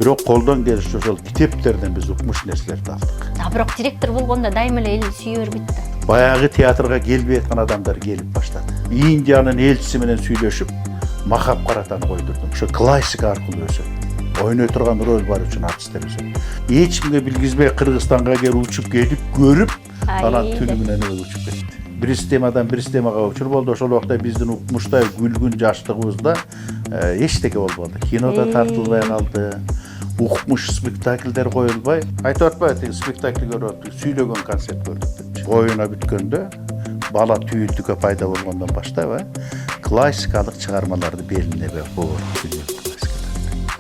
Бирок колдон келиши ошол китептерден биз укмуш нерселерди алдык. Бирок директор болгондо дайыма эле эл сүйө бербейт да. Баягы театрга келбей аткан адамдар келип баштады. Индиянын элчиси менен сүйлөшүп, Махап Каратаны койдурдум. Ошо классика аркылуу өсөт. Ойной турган роль бар үчүн артисттер өсөт. Эч кимге билгизбей Кыргызстанга келип учуп келип көрүп, анан түнү менен учуп кетти. Bir sistemadan bir sistemaga uçur boldu. Ошол убакта биздин укмуштай күлгүн жаштыгыбызда эчтеке болбоду. Кинода тартылбай калды. Укмуш спектакльдер коюлбай. Айтып атпайбы, спектакль көрүп, сүйлөгөн концерт көрдүк. Оюна бүткөндө бала түйүлдүккө пайда болгондон баштап, классикалык чыгармаларды белине койду.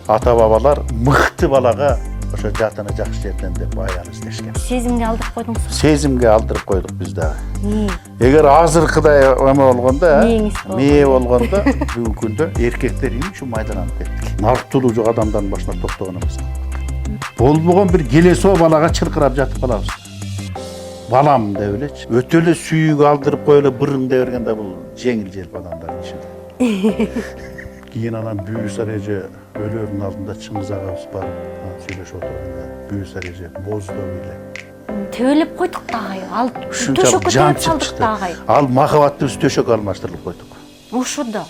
Ата бабалар мыкты балага ошо жатыны жакшы жерден деп аян издешкен. Сезимге алдырып койдуңуз. Сезимге алдырып койдук биз да. Эгер азыркыдай эме болгондо, мээ болгондо, бүгүнкү күндө эркектер үчүн майдаланып кеттик. Нарктулуу жок адамдан башына токтогон эмес. Болбогон бир келесоо балага чыркырап жатып калабыз. Балам деп элечи. Өтө эле сүйүк алдырып коелу бырың деп бергенде бул жеңил желп адамдар ичинде. Кийин анан Бүүс эреже өлөрдүн алдында Чыңгыз агабыз барып сүйлөшүп отурганда Бүүс эреже боздо эле. Төөлөп койдук дагы. Ал төшөккө төөлөп салдык дагы. Ал махабатты биз төшөккө алмаштырып койдук. Ошодо.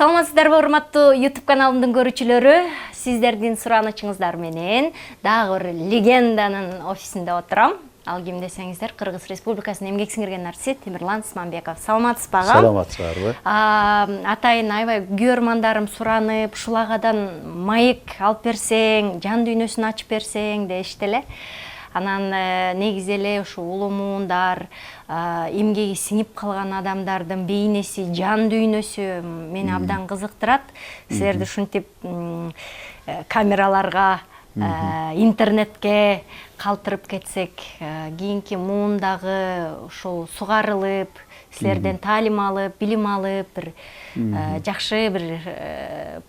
Саламатсыздарбы, урматтуу YouTube каналымдын көрүүчүлөрү? Сиздердин суранычыңыздар менен дагы бир легенданын офисинде отурам. Ал ким десеңиздер, Кыргыз Республикасынын эмгек сиңирген артисти Темирлан Смамбеков. Саламатсызбы ага? Саламатсыздарбы. Атайын аябай көрмандарым суранып, ушул агадан маек алып берсең, жан дүйнөсүн ачып берсең дешти эле. Анан негизи эле ушу улумуундар, эмгеги сиңип калган адамдардын бейнеси, жан дүйнөсү мени абдан кызыктырат. Силерди ушинтип камераларга, интернетке калтырып кетсек, кийинки муундагы ушул сугарылып, силерден таалим алып, билим алып, бир жакшы бир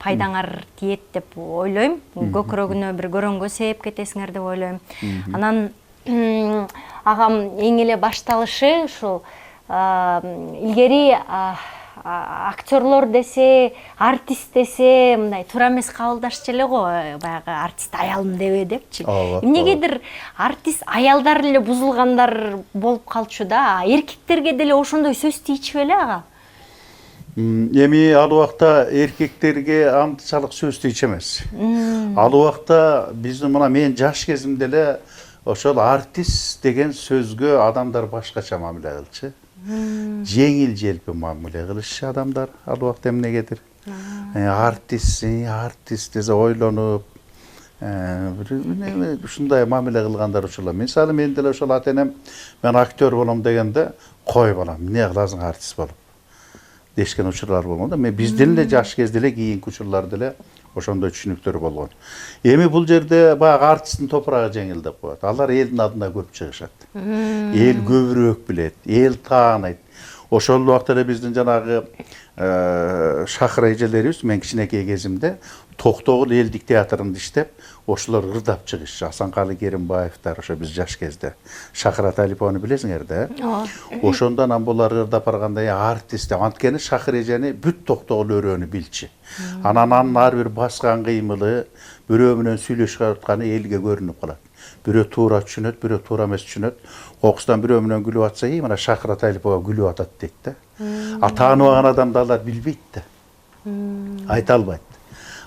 пайдаңар тиет деп ойлойм. Көкүрөгүнө бир көрөнгө сейеп кетесиңер деп ойлойм. Анан агам эң эле башталышы ушул илгери актерлор десе, артист десе, мындай туура эмес кабылдашчу эле го, баягы артист аялым дебе депчи. Эмнегедир артист аялдар эле бузулгандар болуп калчу да, эркектерге деле ошондой сөз тийчү беле ага? Эми ал убакта эркектерге анчалык сөз тийчү эмес. Ал убакта биздин мына мен жаш кезимде эле ошол артист деген сөзгө адамдар башкача мамиле кылчу. Жеңил желпи мамиле кылышчу адамдар ал убакта эмнегедир. Артист десе ойлонуп, ушундай мамиле кылгандар ушул. Мисалы мен деле ошол ата-энем мен актер болом дегенде, кой балам, эмне кыласың артист болуп дешкен учурлар болгондо, мен бизден эле жаш кезде эле кийинки учурларда эле ошондой түшүнүктөр болгон. Эми бул жерде баягы артисттин топурагы жеңил деп коет. Алар элдин алдына көп чыгышат. Эл көбүрөөк билет, эл тааныйт. Ошол убакта эле биздин жанагы шакыр эжелерибиз мен кичинекей кезимде Токтогул элдик театрында иштеп, ошолор ырдап чыгышчу. Асанкалы Керимбаевдер ошо биз жаш кезде. Шакыр Аталиповну билесиңер да? Ошондон анан булар ырдап барганда артист деп анткени Шакыр эжени бүт Токтогул өрөөнү билчи. Анан анын ар бир баскан кыймылы, бирөө менен сүйлөшүп атканы элге көрүнүп калат. Бирөө туура түшүнөт, бирөө туура эмес түшүнөт. Кокустан бирөө менен күлүп атса, мына Шакыр Аталипова күлүп атат дейт да. Тааныбаган адамды алар билбейт да. Айта албайт.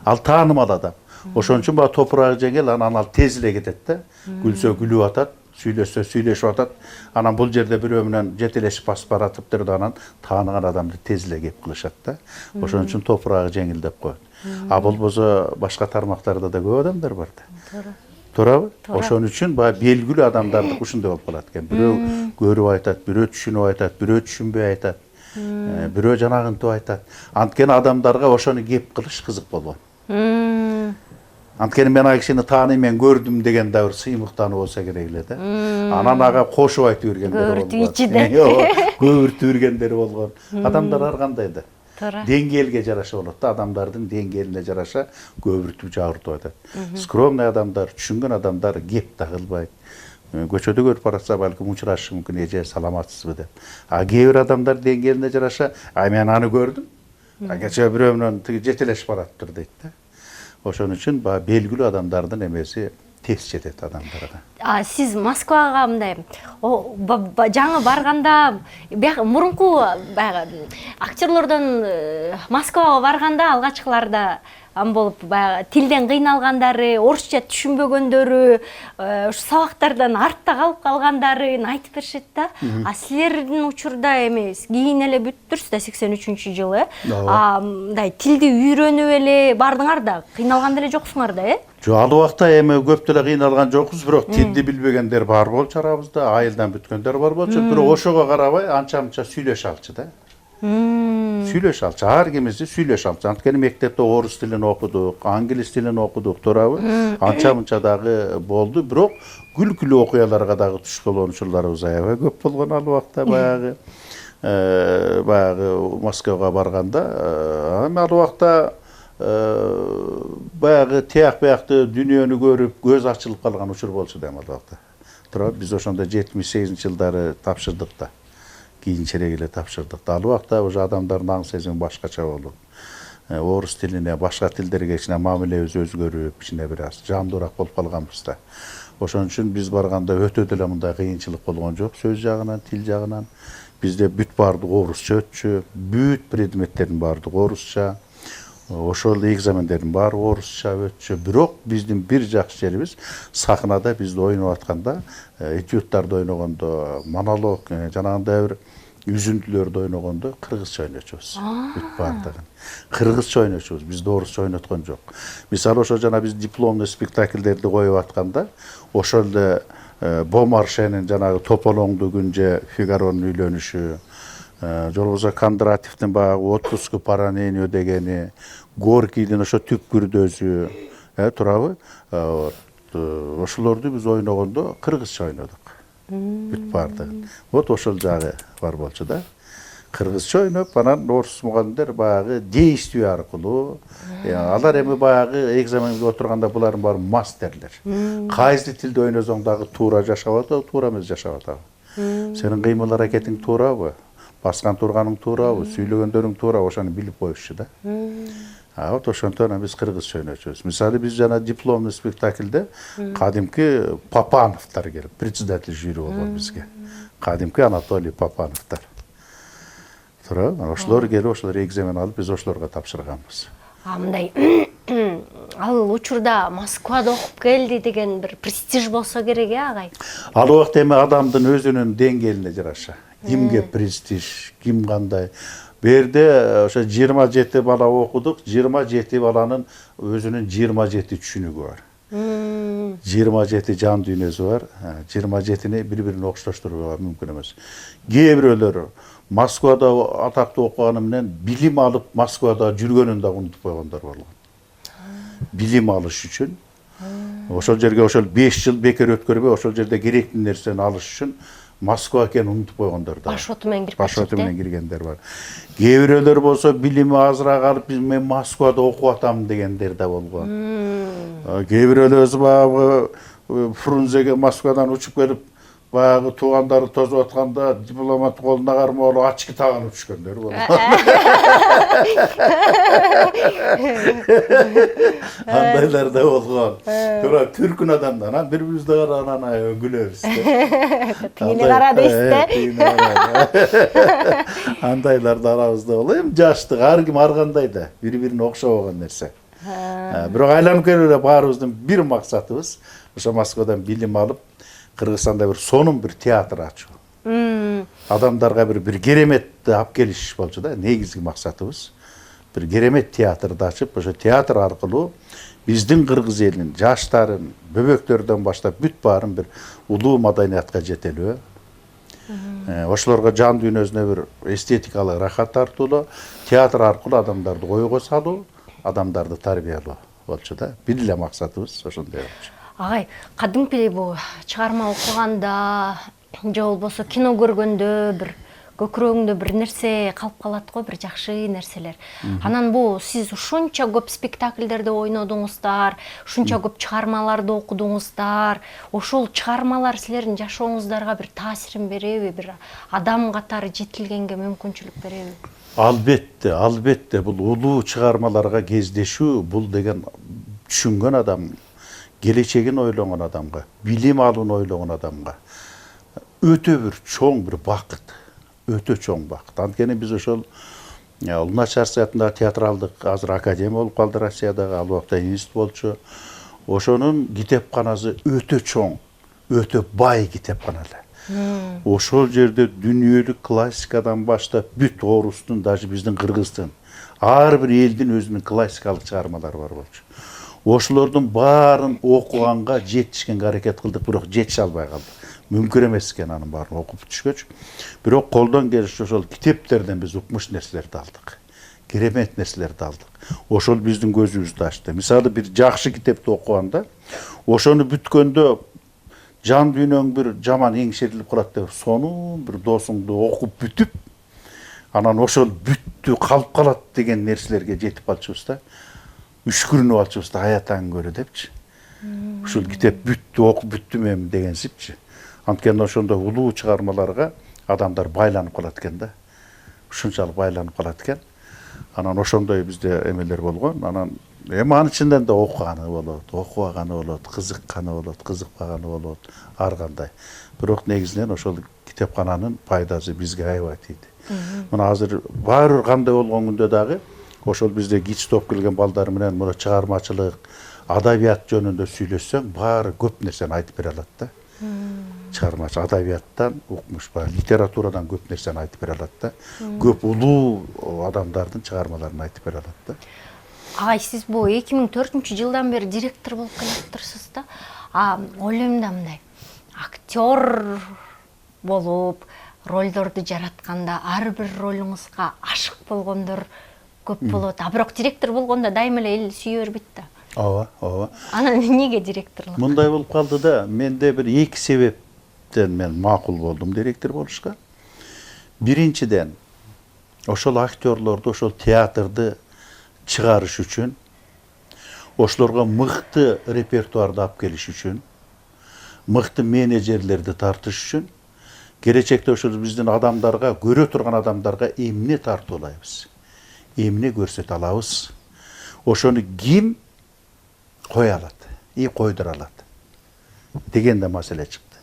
Ал таанымал адам. Ошон үчүн баа топурагы жеңил, анан ал тез эле кетет да. Күлсө күлүп атат, сүйлөшсө сүйлөшүп атат. Анан бул жерде бирөө менен жетелешип басып баратып турду, анан тааныган адамды тез эле кеп кылышат да. Ошон үчүн топурагы жеңил деп коет. А болбосо башка тармактарда да көп адамдар бар да. Туурабы? Ошон үчүн баа белгилүү адамдарды ушундай болуп калат экен. Бирөө көрүп айтат, бирөө түшүнүп айтат, бирөө түшүнбөй айтат. Бирөө жанагынтып айтат. Анткени адамдарга ошону кеп кылыш кызык болгон. Анткени мен ай кишини тааныйм, көрдүм деген да бир сыймыктануу болсо керек эле да. Анан ага кошуп айтып жүргендер болгон. Көбүртүп жүргендер болгон. Адамдар ар кандай да. Деңгээлге жараша болот да, адамдардын деңгээлине жараша көбүртүп жагыртып атат. Скромный адамдар, түшүнгөн адамдар кеп да кылбайт. Көчөдө көрүп баратса балким учурашы мүмкүн, эже саламатсызбы деп. А кээ бир адамдар деңгээлине жараша, мен аны көрдүм. Кече бирөө менен тиги жетелешип бараттыр дейт да. Ошон үчүн белгилүү адамдардын эмеси тез жетет адамдарга. Сиз Москвага мындай жаңы барганда, мурунку актерлордон Москвага барганда алгачкыларда болуп тилден кыйналгандары, орусча түшүнбөгөндөрү, сабактардан артта калып калгандарын айтып беришет да. Силердин учурда эми кийин эле бүттүрсүз да 83-жылы. Мындай тилди үйрөнүп эле бардыңар да, кыйналган деле жоксуңар да, Жок, ал убакта эми көп деле кыйналган жокпуз, бирок тилди билбегендер бар болчу арабызда, айылдан бүткөндөр бар болчу, бирок ошого карабай анча-мынча сүйлөшө алчу да. Сүйлөшө алчу, ар кимиси сүйлөшө алчу. Анткени мектепте орус тилин окудук, англис тилин окудук, туурабы? Анча-мынча дагы болду, бирок күлкүлүү окуяларга дагы туш болгон учурларыбыз аябай көп болгон ал убакта баягы Москвага барганда. Ал убакта баягы тияк биякты дүйнөнү көрүп көз ачылып калган учур болчу да ал убакта. Туурабы? Биз ошондо 78-жылдары тапшырдык да. Кийинчерээк эле тапшырдык да. Ал убакта уже адамдардын аң сезими башкача болуп, орус тилине, башка тилдерге кичине мамилебиз өзгөрүп, кичине бир аз жандуураак болуп калганбыз да. Ошон үчүн биз барганда өтө деле мындай кыйынчылык болгон жок, сөз жагынан, тил жагынан. Бизде бүт баардыгы орусча өтчү, бүт предметтердин баардыгы орусча. Ошол экзамендердин баары орусча өтчү. Бирок биздин бир жакшы жерибиз сахнада бизди ойноп атканда, этюдтарды ойногондо, монолог, жанагындай бир үзүндүлөрдү ойногондо кыргызча ойночубуз. Бүт баардыгын. Кыргызча ойночубуз, бизди орусча ойноткон жок. Мисалы ошо жана биз дипломный спектакльдерди коюп атканда, ошол эле Бомаршенин жанагы Тополоңду күнже Фигаронун үйлөнүшү, жолбосо Кондратьевдин баягы отпуску по ранению дегени, Горкийдин ошо түпкүрдөзү, туурабы? Ошолорду биз ойногондо кыргызча ойнодук. Бүт баардыгын. Вот ошол жагы бар болчу да. Кыргызча ойноп, анан орус мугалимдер баягы действие аркылуу, алар эми баягы экзаменге отурганда булардын баары мастерлер. Кайсы тилде ойносоң дагы туура жашап атабы, туура эмес жашап атабы. Сенин кыймыл аракетиң туурабы? Баскан турганың туурабы, сүйлөгөндөрүң туурабы, ошону билип коюшчу да. Вот ошонтон биз кыргызча ойночубуз. Мисалы биз жана дипломный спектакльде кадимки Папановтар келип, председатель жюри болгон бизге. Кадимки Анатолий Папановтар. Туурабы? Ошолор келип, ошолор экзамен алып, биз ошолорго тапшырганбыз. Мындай ал учурда Москвада окуп келди деген бир престиж болсо керек, агай. Ал убакта эми адамдын өзүнүн деңгээлине жараша. Кимге престиж, ким кандай. Берде ошо 27 бала окудук, 27 баланын өзүнүн 27 түшүнүгү бар. 27 жан дүйнөсү бар. 27-ни бири-бирине окшоштурууга мүмкүн эмес. Кээ бирөөлөр Москвада атактуу окуганы менен билим алып Москвада жүргөнүн да унутуп койгондор болгон. Билим алыш үчүн ошол жерге ошол 5 жыл бекер өткөрбөй, ошол жерде керектүү нерсени алыш үчүн Москва экенин унутуп койгондор да. Башоту менен кирип Башоту менен киргендер бар. Кээ бирөөлөр болсо билими азыраак алып, мен Москвада окуп атам дегендер да болгон. Кээ бирөөлөр баягы Фрунзеге Москвадан учуп келип, баягы туугандары тосуп атканда дипломат колуна кармап алып очки таганып түшкөндөр болгон. Андайлар да болгон. Туура түркүн адамдар, анан бири-бирибизди карап анан күлөбүз. Тийлин ара дейсиз да. Андайлар да арабызда болот. Эми жаштык ар ким ар кандай да, бири-бирине окшобогон нерсе. Бирок айланып келип эле баарыбыздын бир максатыбыз ошо Москвадан билим алып, Кыргызстанда бир сонун бир театр ачуу. Адамдарга бир кереметти алып келиш болчу да. Негизги максатыбыз бир керемет театрды ачып, ошо театр аркылуу биздин кыргыз элинин жаштарын, бөбөктөрдөн баштап бүт баарын бир улуу маданиятка жетелөө. Ошолорго жан дүйнөсүнө бир эстетикалык рахат тартуулоо, театр аркылуу адамдарды ойго салуу, адамдарды тарбиялоо. болчу да. Бир эле максатыбыз ошондой болчу. Агай, кадимки бул чыгарма окуганда же болбосо кино көргөндө бир көкүрөгүңдө бир нерсе калып калат го, бир жакшы нерселер. Анан бул сиз ушунча көп спектакльдерде ойнодуңуздар, ушунча көп чыгармаларды окудуңуздар. Ошол чыгармалар силердин жашооңуздарга бир таасирин береби, бир адам катары жетилгенге мүмкүнчүлүк береби? Албетте, албетте бул улуу чыгармаларга кездешүү, бул деген түшүнгөн адам, келечегин ойлогон адамга, билим алууну ойлогон адамга өтө бир чоң бир бакыт. Өтө чоң бакыт. Анткени биз ошол Улуна Чарсый атындагы театралдык азыр академия болуп калды Россиядагы, ал убакта институт болчу. Ошонун китепканасы өтө чоң, өтө бай китепкана эле. Ошол жерде дүйнөлүк классикадан баштап бүт орустун, даже биздин кыргыздын, ар бир элдин өзүнүн классикалык чыгармалары бар болчу. Ошолордун баарын окуганга жетишкенге аракет кылдык, бирок жетише албай калдык. Мүмкүн эмес экен анын баарын окуп түшкөчү. Бирок колдон келиши ошол китептерден биз укмуш нерселерди алдык. Керемет нерселерди алдык. Ошол биздин көзүбүздү ачты. Мисалы бир жакшы китепти окуганда, ошону бүткөндө жан дүйнөң бир жаман эңшерилип калат деп, сонун бир досуңду окуп бүтүп, анан ошол бүттү, калып калат деген нерселерге жетип калчубуз да. Үшкүрүнүп алчубуз да, аятаң көрө депчи. Ушул китеп бүттү, окуп бүттүм эми дегенсипчи. Анткени ошондой улуу чыгармаларга адамдар байланып калат экен да. Ушунчалык байланып калат экен. Анан ошондой бизде эмелер болгон. Анан эми анын ичинден да окуганы болот, окубаганы болот, кызыкканы болот, кызыкпаганы болот, ар кандай. Бирок негизинен ошол китепкананын пайдасы бизге аябай тийди. Мына азыр баары кандай болгон күндө дагы ошол бизде кич топ келген балдар менен мына чыгармачылык, адабият жөнүндө сүйлөшсөң, баары көп нерсени айтып бере алат да. Чыгармачы адабияттан укмуш бар, литературадан көп нерсени айтып бере алат да. Көп улуу адамдардын чыгармаларын айтып бере алат да. Агай, сиз бул 2004-жылдан бери директор болуп келатырсыз да. Ойлойм да мындай, актер болуп, ролдорду жаратканда ар бир ролуңузга ашык болгондор көп болот. Бирок директор болгондо дайыма эле эл сүйө бербейт да. Ооба, ооба. Анан эмнеге директорлук? Мындай болуп калды да, менде бир эки себептен мен макул болдум директор болушка. Биринчиден, ошол актерлорду, ошол театрды чыгарыш үчүн, ошолорго мыкты репертуарды алып келиш үчүн, мыкты менеджерлерди тартыш үчүн, келечекте ошол биздин адамдарга, көрө турган адамдарга эмне тартып алабыз, эмне көрсөтө алабыз, ошону ким кое алат, койдура алат деген да маселе чыкты.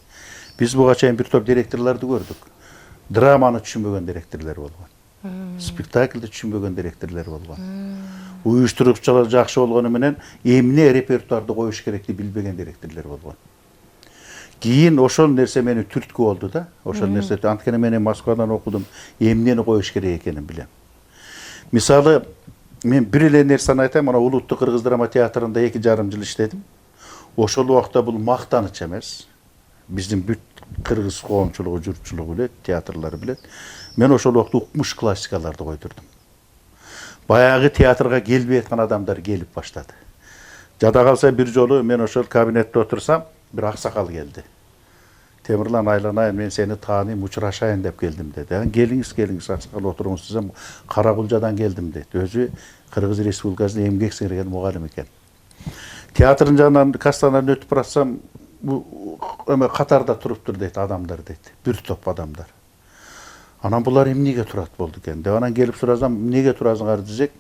Биз буга чейин бир топ директорлорду көрдүк. Драманы түшүнбөгөн директорлор болгон. Спектакльди түшүнбөгөн директорлор болгон. Уюштуруучулар жакшы болгону менен эмне репертуарды коюш керекти билбеген директорлор болгон. Кийин ошол нерсе мени түрткү болду да. Ошол нерсе, анткени мен Москвадан окудум, эмнени коюш керек экенин билем. Мисалы, мен бир эле нерсени айтайм, мына Улуттук Кыргыз драма театрында 2,5 жыл иштедим. Ошол убакта бул мактаныч эмес. Биздин бүт кыргыз коомчулугу, журтчулугу билет, театрлар билет. Мен ошол убакта укмуш классикаларды койдурдум. Баягы театрга келбей аткан адамдар келип баштады. Жада калса бир жолу мен ошол кабинетте отурсам, бир аксакал келди. Темирлан, айланайын, мен сени тааныйм, учурашайын деп келдим деди. Келиңиз, аксакал отуруңуз десем, Каракулжадан келдим деди. Өзү Кыргыз Республикасынын эмгек сиңирген мугалим экен. Театрдын жанынан кастанан өтүп барсам, катарда туруптур дейт адамдар дейт. Бир топ адамдар. Анан булар эмнеге турат болду экен деп анан келип сурасам, эмнеге турасыңар десек,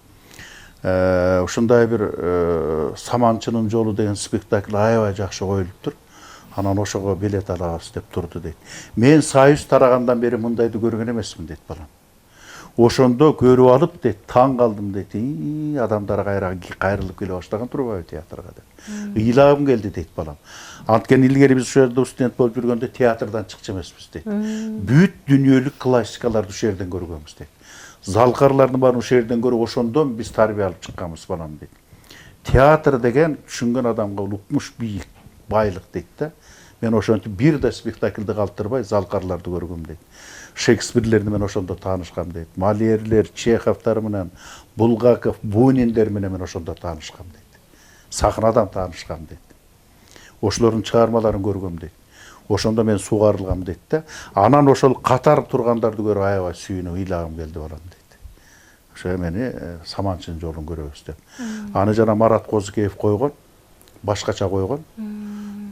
ушундай бир Саманчынын жолу деген спектакль аябай жакшы коюлуптур. Анан ошого билет алабыз деп турду дейт. Мен Союз тарагандан бери мындайды көргөн эмесмин дейт балам. Ошондо көрүп алып дейт, таң калдым дейт. Адамдар кайрылып келе баштаган турбайбы театрга деп. Ыйлагым келди дейт балам. Анткени илгери биз ошол жерде студент болуп жүргөндө театрдан чыкчу эмеспиз дейт. Бүт дүйнөлүк классикаларды ошол жерден көргөнбүз дейт. Залкарлардын баарын ошол жерден көрүп, ошондон биз тарбия алып чыкканбыз балам дейт. Театр деген түшүнгөн адамга укмуш бийик байлык дейт да. Мен ошентип бир да спектакльди калтырбай залкарларды көргөм дейт. Шекспирлерди мен ошондо таанышкам дейт. Мольерлер, Чеховдор менен, Булгаков, Буниндер менен мен ошондо таанышкам дейт. сахнадан таанышкам дейт. Ошолордун чыгармаларын көргөм дейт. Ошондо мен сугарылгам дейт да. Анан ошол катар тургандарды көрүп аябай сүйүнүп ыйлагым келди балам дейт. Ошо эмени Саманчынын жолун көрөбүз деп. Аны жана Марат Козыкеев койгон, башкача койгон,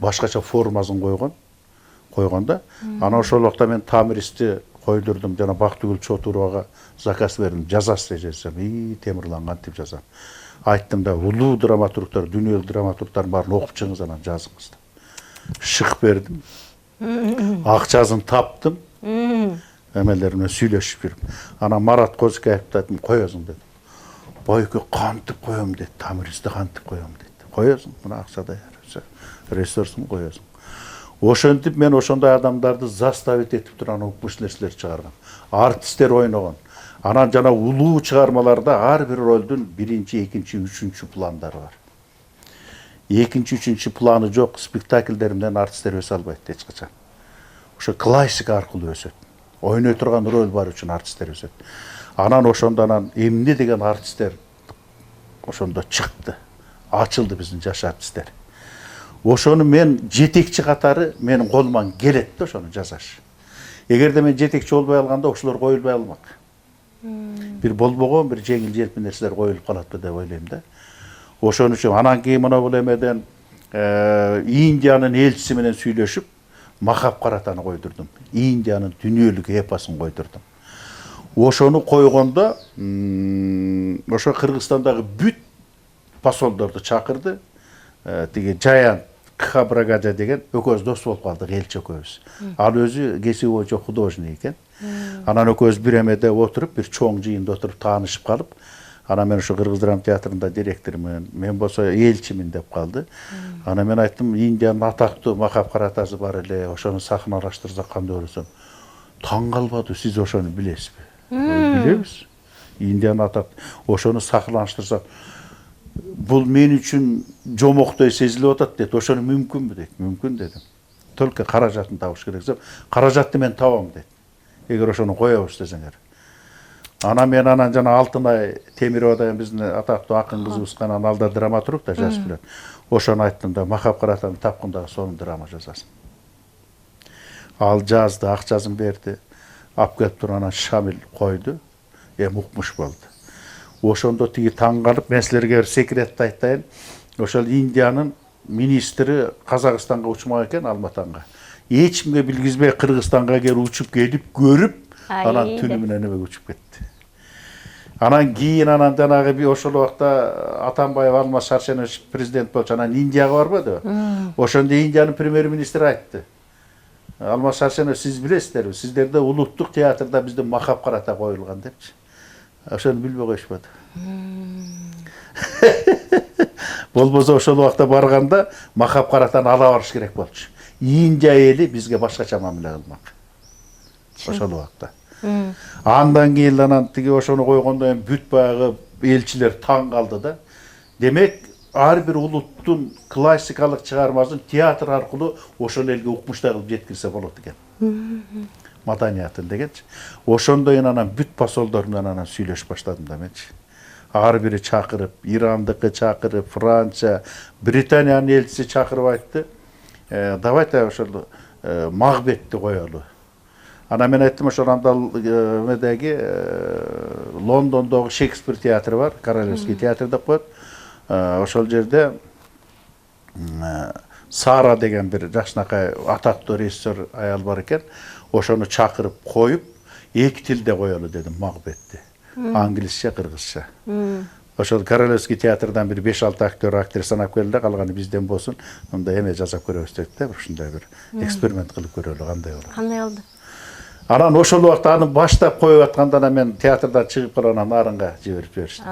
башкача формасын койгондо, анан ошол убакта мен Тамиристи койдурдум, жана Бактыгүл Чотуровага заказ бердим, жазасыз десем, Темирлан кантип жазам. Айттым да, улуу драматургдар, дүйнөлүк драматургдардын баарын окуп чыгыңыз, анан жазыңыз деп. Шык бердим. Акчасын таптым. Эмелер менен сүйлөшүп жүрүп. Анан Марат Козыкеевди айттым, коесуң дедим. Байке кантип коем дейт, Тамиристи кантип коем дейт. Коесуң, мына акча даяр. Ресурсун коесуң. Ошентип мен ошондой адамдарды заставить этип турган укмуш нерселер чыгаргам. Артисттер ойногон. Анан жана улуу чыгармаларда ар бир ролдун биринчи, экинчи, үчүнчү пландары бар. Экинчи, үчүнчү планы жок спектакльдер менен артисттер өсө албайт эч качан. Ошо классика аркылуу өсөт. Ойной турган роль бар үчүн артисттер өсөт. Анан ошондо эмне деген артисттер ошондо чыкты. Ачылды биздин жаш артисттер. Ошону мен жетекчи катары менин колуман келет да ошону жасаш. Эгерде мен жетекчи болбой алганда ошолор коюлбай алмак. Бир болбогон, бир жеңил желпи нерселер коюлуп калат деп ойлойм да. Ошон үчүн анан кийин мына бул эмеден Индиянын элчиси менен сүйлөшүп, Махап Каратаны койдурдум. Индиянын дүйнөлүк эпосун койдурдум. Ошону койгондо, ошо Кыргызстандагы бүт посолдорду чакырды. Тиги Жаян Кхабрагажа деген экөөбүз дос болуп калдык, элчи экөөбүз. Ал өзү кесиби боюнча художник экен. Анан экөөбүз бир эмеде отуруп, бир чоң жыйында отуруп таанышып калып, анан мен ошо Кыргыз драма театрында директормун, мен болсо элчимин деп калды. Анан мен айттым, Индиянын атактуу Махап Каратасы бар эле, ошону сахналаштырсак кандай болот? Таң калбады, сиз ошону билесизби? Билебиз. Индиянын атактуу, ошону сахналаштырсак бул мен үчүн жомоктой сезилип атат дейт. Ошону мүмкүнбү дейт. Мүмкүн дедим. Только каражатын табыш керек деп. Каражатты мен табам дейт. Эгер ошону коебуз десеңер. Анан жана Алтынай Темирова деген биздин атактуу акын кызыбыз канан алда драматург да жазып билет. Ошону айттым да, Махап Каратаны тапканда сонун драма жазасың. Ал жазды, акчасын берди. Алып келип туруп анан Шамил койду. Укмуш болду. Ошондо тиги таң калып, мен силерге бир секретти айтайын. Ошол Индиянын министри Казакстанга учмак экен, Алматанга. Эч кимге билгизбей Кыргызстанга келип учуп келип көрүп, анан түнү менен эме учуп кетти. Анан кийин жанагы ошол убакта Атамбаев Алмаз Шаршенович президент болчу, анан Индияга барбады. Ошондо Индиянын премьер-министри айтты. Алмаз Шаршенович, сиз билесиздерби? Сиздерде улуттук театрда биздин Махап Карата коюлган депчи. Ошону билбей коюшпады. Болбосо ошол убакта барганда Махап Каратаны ала барыш керек болчу. Индия эли бизге башкача мамиле кылмак. Ошол убакта. Андан кийин анан тиги ошону койгондон кийин бүт баягы элчилер таң калды да. Демек, ар бир улуттун классикалык чыгармасын театр аркылуу ошол элге укмуштай кылып жеткирсе болот экен. Маданиятын дегенчи. Ошондой анан бүт посолдор менен анан сүйлөшүп баштадым да менчи. Ар бири чакырып, Ирандыкы чакырып, Франция, Британиянын элчиси чакырып айтты. Давайте ошол Махбетти коелу. Анан мен айттым, ошол андал медеги Лондондогу Шекспир театры бар, Королевский театр деп коет. Ошол жерде Сара деген бир жакшынакай атактуу режиссер аял бар экен. Ошону чакырып коюп, эки тилде коелу дедим Махбетти. Англисче, кыргызча. Ошол Королевский театрдан бир 5-6 актер, актриса санап келди, калганы бизден болсун. Мындай эме жасап көрөбүз деп да, ушундай бир эксперимент кылып көрөлү, кандай болот. Кандай болду? Анан ошол убакта аны баштап коюп атканда мен театрдан чыгып калган нарынга жиберип жиберишти.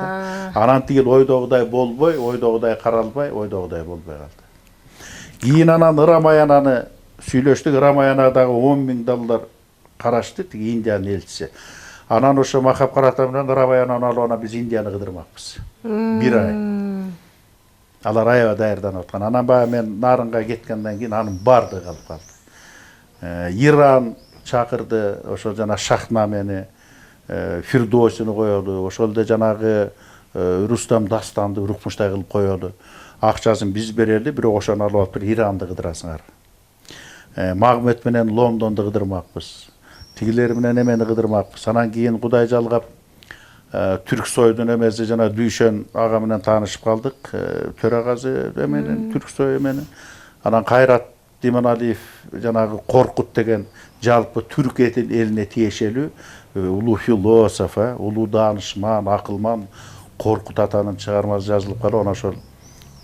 Анан тигил ойдогудай болбой, ойдогудай каралбай, ойдогудай болбой калды. Кийин анан Рамаянаны сүйлөштүк, Рамаянадагы 10 000 доллар карашты, тиги Индиянын элчиси. Анан ошо Махап Карата менен Рамаянаны алып биз Индияны кыдырмакпыз. Бир ай. Алар аябай даярданып аткан. Анан баягы мен нарынга кеткенден кийин анын бардыгы калып калды. Иран чакырды, ошол жана Шахнамени, Фирдосини коелу, ошолдо жанагы Рустам Дастанды укмуштай кылып коелу. Акчасын биз берерди, бирок ошону алып алып Иранды кыдырасыңар. Магмет менен Лондонду кыдырмакпыз. Тигилер менен эмени кыдырмакпыз. Анан кийин Кудай жалгап Түрксойдун эмеси жана Дүйшөн ага менен таанышып калдык. Төрагазы эменин Түрксой эменин. Анан Кайрат Диманалиев жанагы Коркут деген жалпы түрк элине тиешелүү улуу философ, улуу даанышман, акылман Коркут атанын чыгармасы жазылып калып, анан ошол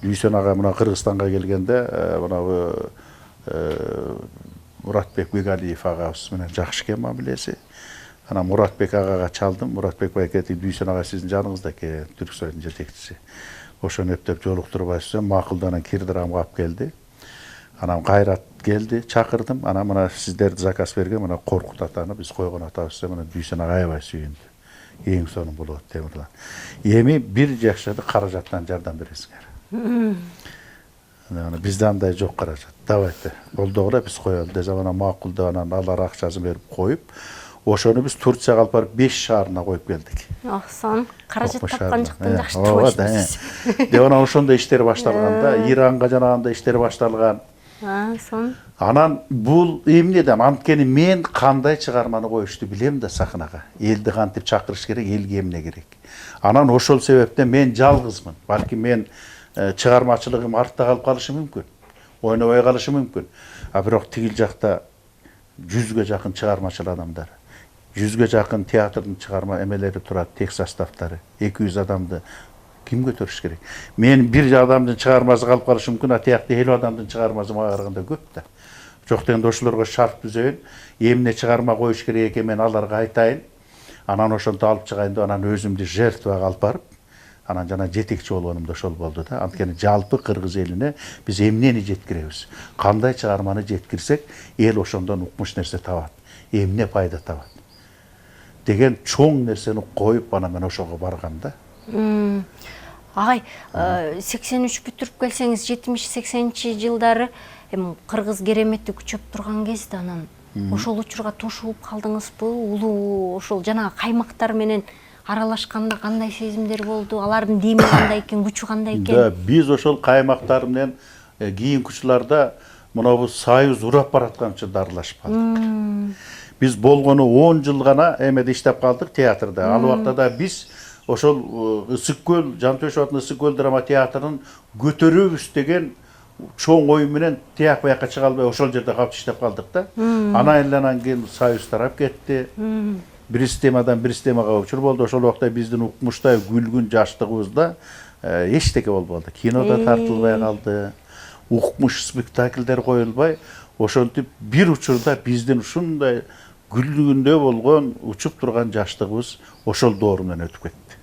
Дүйшөн ага мына Кыргызстанга келгенде мына Muratbek Begalиев агабыз менен жакшы экен мамилеси. Анан Muratbek агага чалдым. Muratbek байкети Дүйшөн ага сиздин жаныңызда экен, Түрксойдун жетекчиси. Ошону эптеп жолуктурбайсыз, макулданан Кирдирамга алып келди. Анан Кайрат келди, чакырдым. Анан мына сиздерди заказ берген, мына Коркут атаны биз койгон атабыз, мына Дүйшөн ага аябай сүйүндү. Эң сонун болот Темирлан. Эми бир жакшады каражаттан жардам бересиңер. Bizde андай жок каражат. Давайте. Болдогура биз коелу. Дезамана макулда анан алар акчасын берип коюп, ошону биз Турцияга алып барып 5 шаарына коюп келдик. Сон каражат тапкан жактан жакшы болушпуз. Деп анан ошондо иштер башталганда, Иранга жанаганда иштер башталган. Сон. Анан бул эмнеден анткени мен кандай чыгарманы коюшту билем да сахнага. Элди кантип чакырыш керек, элге эмне керек. Анан ошол себептен мен жалгызмын. Балки мен чыгармачылыгым артта калып калышы мүмкүн. Ойнобой калышы мүмкүн. А бирок тигил жакта 100ге жакын чыгармачыл адамдар, 100ге жакын театрдын чыгарма эмелери турат, тек составтары, 200 адамды ким көтөрүш керек? Мен бир адамдын чыгармасы калып калышы мүмкүн, а тиякта 50 адамдын чыгармасы мага караганда көп да. Жок дегенде ошолорго шарт түзөйүн, эмне чыгарма коюш керек экен мен аларга айтайын. Анан ошонтип алып чыгайын деп анан өзүмдү жертвага алып барып, анан жана жетекчи болгонумда ошол болду да. Анткени жалпы кыргыз элине биз эмнени жеткиребиз? Кандай чыгарманы жеткирсек, эл ошондон укмуш нерсе табат, эмне пайда табат деген чоң нерсени коюп анан мен ошого баргам да. Агай, 83 бүтүрүп келсеңиз 70-80 жылдары кыргыз керемети күчөп турган кезде анан ошол учурга тушулуп калдыңызбы? Улуу ошол жанагы каймактар менен аралашканда кандай сезимдер болду? Алардын деми кандай экен, күчү кандай экен? Да, биз ошол каймактар менен кийинки учурларда мынабу союз урап баратканча дарылашып калдык. Биз болгону 10 жыл гана эмеде иштеп калдык театрда. Ал убакта да биз ошол Ысык көл, Жантөшевдин Ысык көл драма театрын көтөрөбүз деген чоң ой менен тияк бияка чыга албай ошол жерде калып иштеп калдык да. Анан кийин союз тарап кетти. Бир системадан бир системага көчүр болду. Ошол убакта биздин укмуштай күлгүн жаштыгыбызда эчтеке болбоду. Кинода тартылбай калды. Укмуш спектакльдер коюлбай, ошентип бир учурда биздин ушундай күлгүндө болгон, учуп турган жаштыгыбыз ошол доор менен өтүп кетти.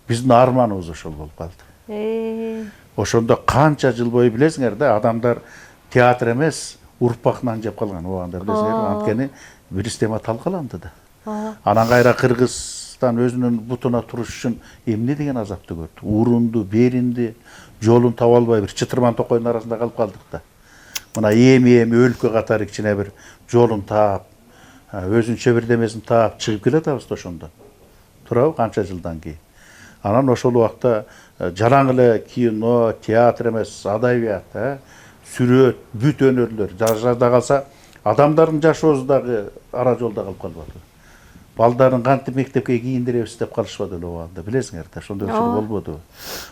Биздин арманыбыз ошол болуп калды. Ошондо канча жыл бою билесиңер да, адамдар театр эмес, урпактан жеп калган убагында билесиңер, анткени бир система талкаланды да. Анан кайра Кыргызстан өзүнүн бутуна туруш үчүн эмне деген азапты көрдү. Урунду, беринди, жолун таба албай бир чытырман токойдун арасында калып калдык да. Мына эми өлкө катары кичине бир жолун таап, өзүнчө бир демесин таап чыгып келатабыз да ошондон. Турабы канча жылдан кийин. Анан ошол убакта жараң эле кино, театр эмес, адабият, сүрөт, бүт өнөрлөр жашада калса, адамдардын жашоосу дагы ара жолдо калып калбады. Балдарын кантип мектепке кийиндиребиз деп калышпады эле убагында, билесиңер да, ошондой учур болбоду.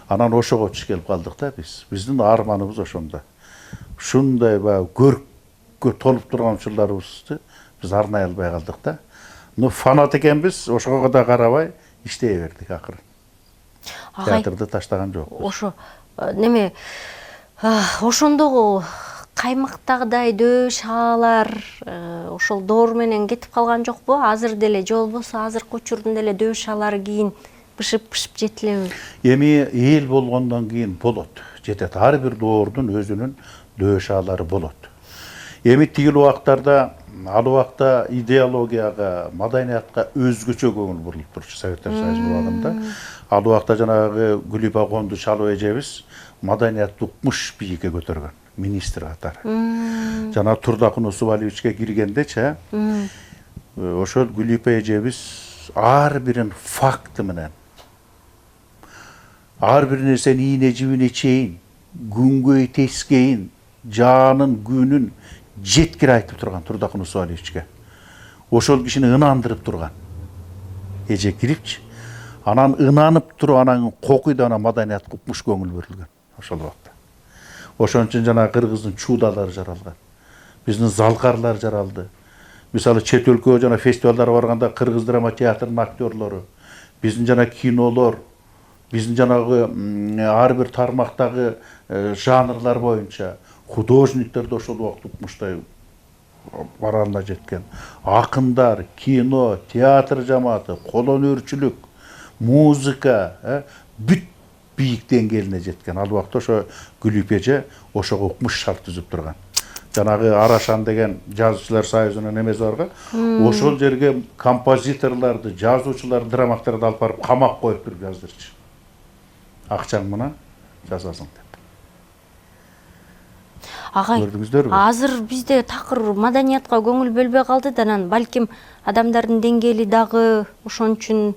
Анан ошого түш келип калдык да биз. Биздин арманыбыз ошондо. Ушундай көрккө толуп турган учурларыбызды биз арнай албай калдык да. Фанат экенбиз, ошого да карабай иштей бердик акырын. Театрды таштаган жокпуз. Ошо неме ошондогу каймактагыдай дөөшалар ошол доор менен кетип калган жокпу? Азыр деле же болбосо азыркы учурдун деле дөөшалары кийин бышып жетилеби? Эми эл болгондон кийин болот. Жетет. Ар бир доордун өзүнүн дөөшалары болот. Эми тигил убактарда, ал убакта идеологияга, маданиятка өзгөчө көңүл бурулуп турчу Советтер Союзу убагында. Ал убакта жанагы Гүлипа Конду Чалуу эжебиз маданиятты укмуш бийикке көтөргөн, министр катары. Жана Турдакун Усубалиевичке киргендечи, ошол Гүлипа эжебиз ар бирин факты менен Ар bir nersen iğne cibine çeyin, güngöy teskeyin, canın günün jetkir aytıp turgan Turдакын Усуалиевичке. Ошол кишини ынандырып турган. Эже кирипчи. Анан ынанып туруп анан кокуйда ана маданият купмуш көңүл берилген ошол убакта. Ошон үчүн жана кыргыздын чуудалары жаралган. Биздин залкарлар жаралды. Мисалы чет өлкөгө жана фестивалдарга барганда кыргыз драма театрынын актерлору, биздин жана кинолор, биздин жанагы ар бир тармактагы жанрлар боюнча художниктер да ошол убакта укмуштай баралына жеткен. Акындар, кино, театр жамааты, кол өнөрчүлүк, музыка, бүт бийик деңгээлине жеткен. Ал убакта ошо Гүлүп эже ошого укмуш шарт түзүп турган. Жанагы Арашан деген жазуучулар союзунун эмеси барга, ошол жерге композиторлорду, жазуучуларды, драматургтарды алып барып камап коюп туруп жаздырчу. Акчаң мына жазасың деп. Агай, азыр бизде такыр маданиятка көңүл бөлбөй калды да, анан балким адамдардын деңгээли дагы ошон үчүн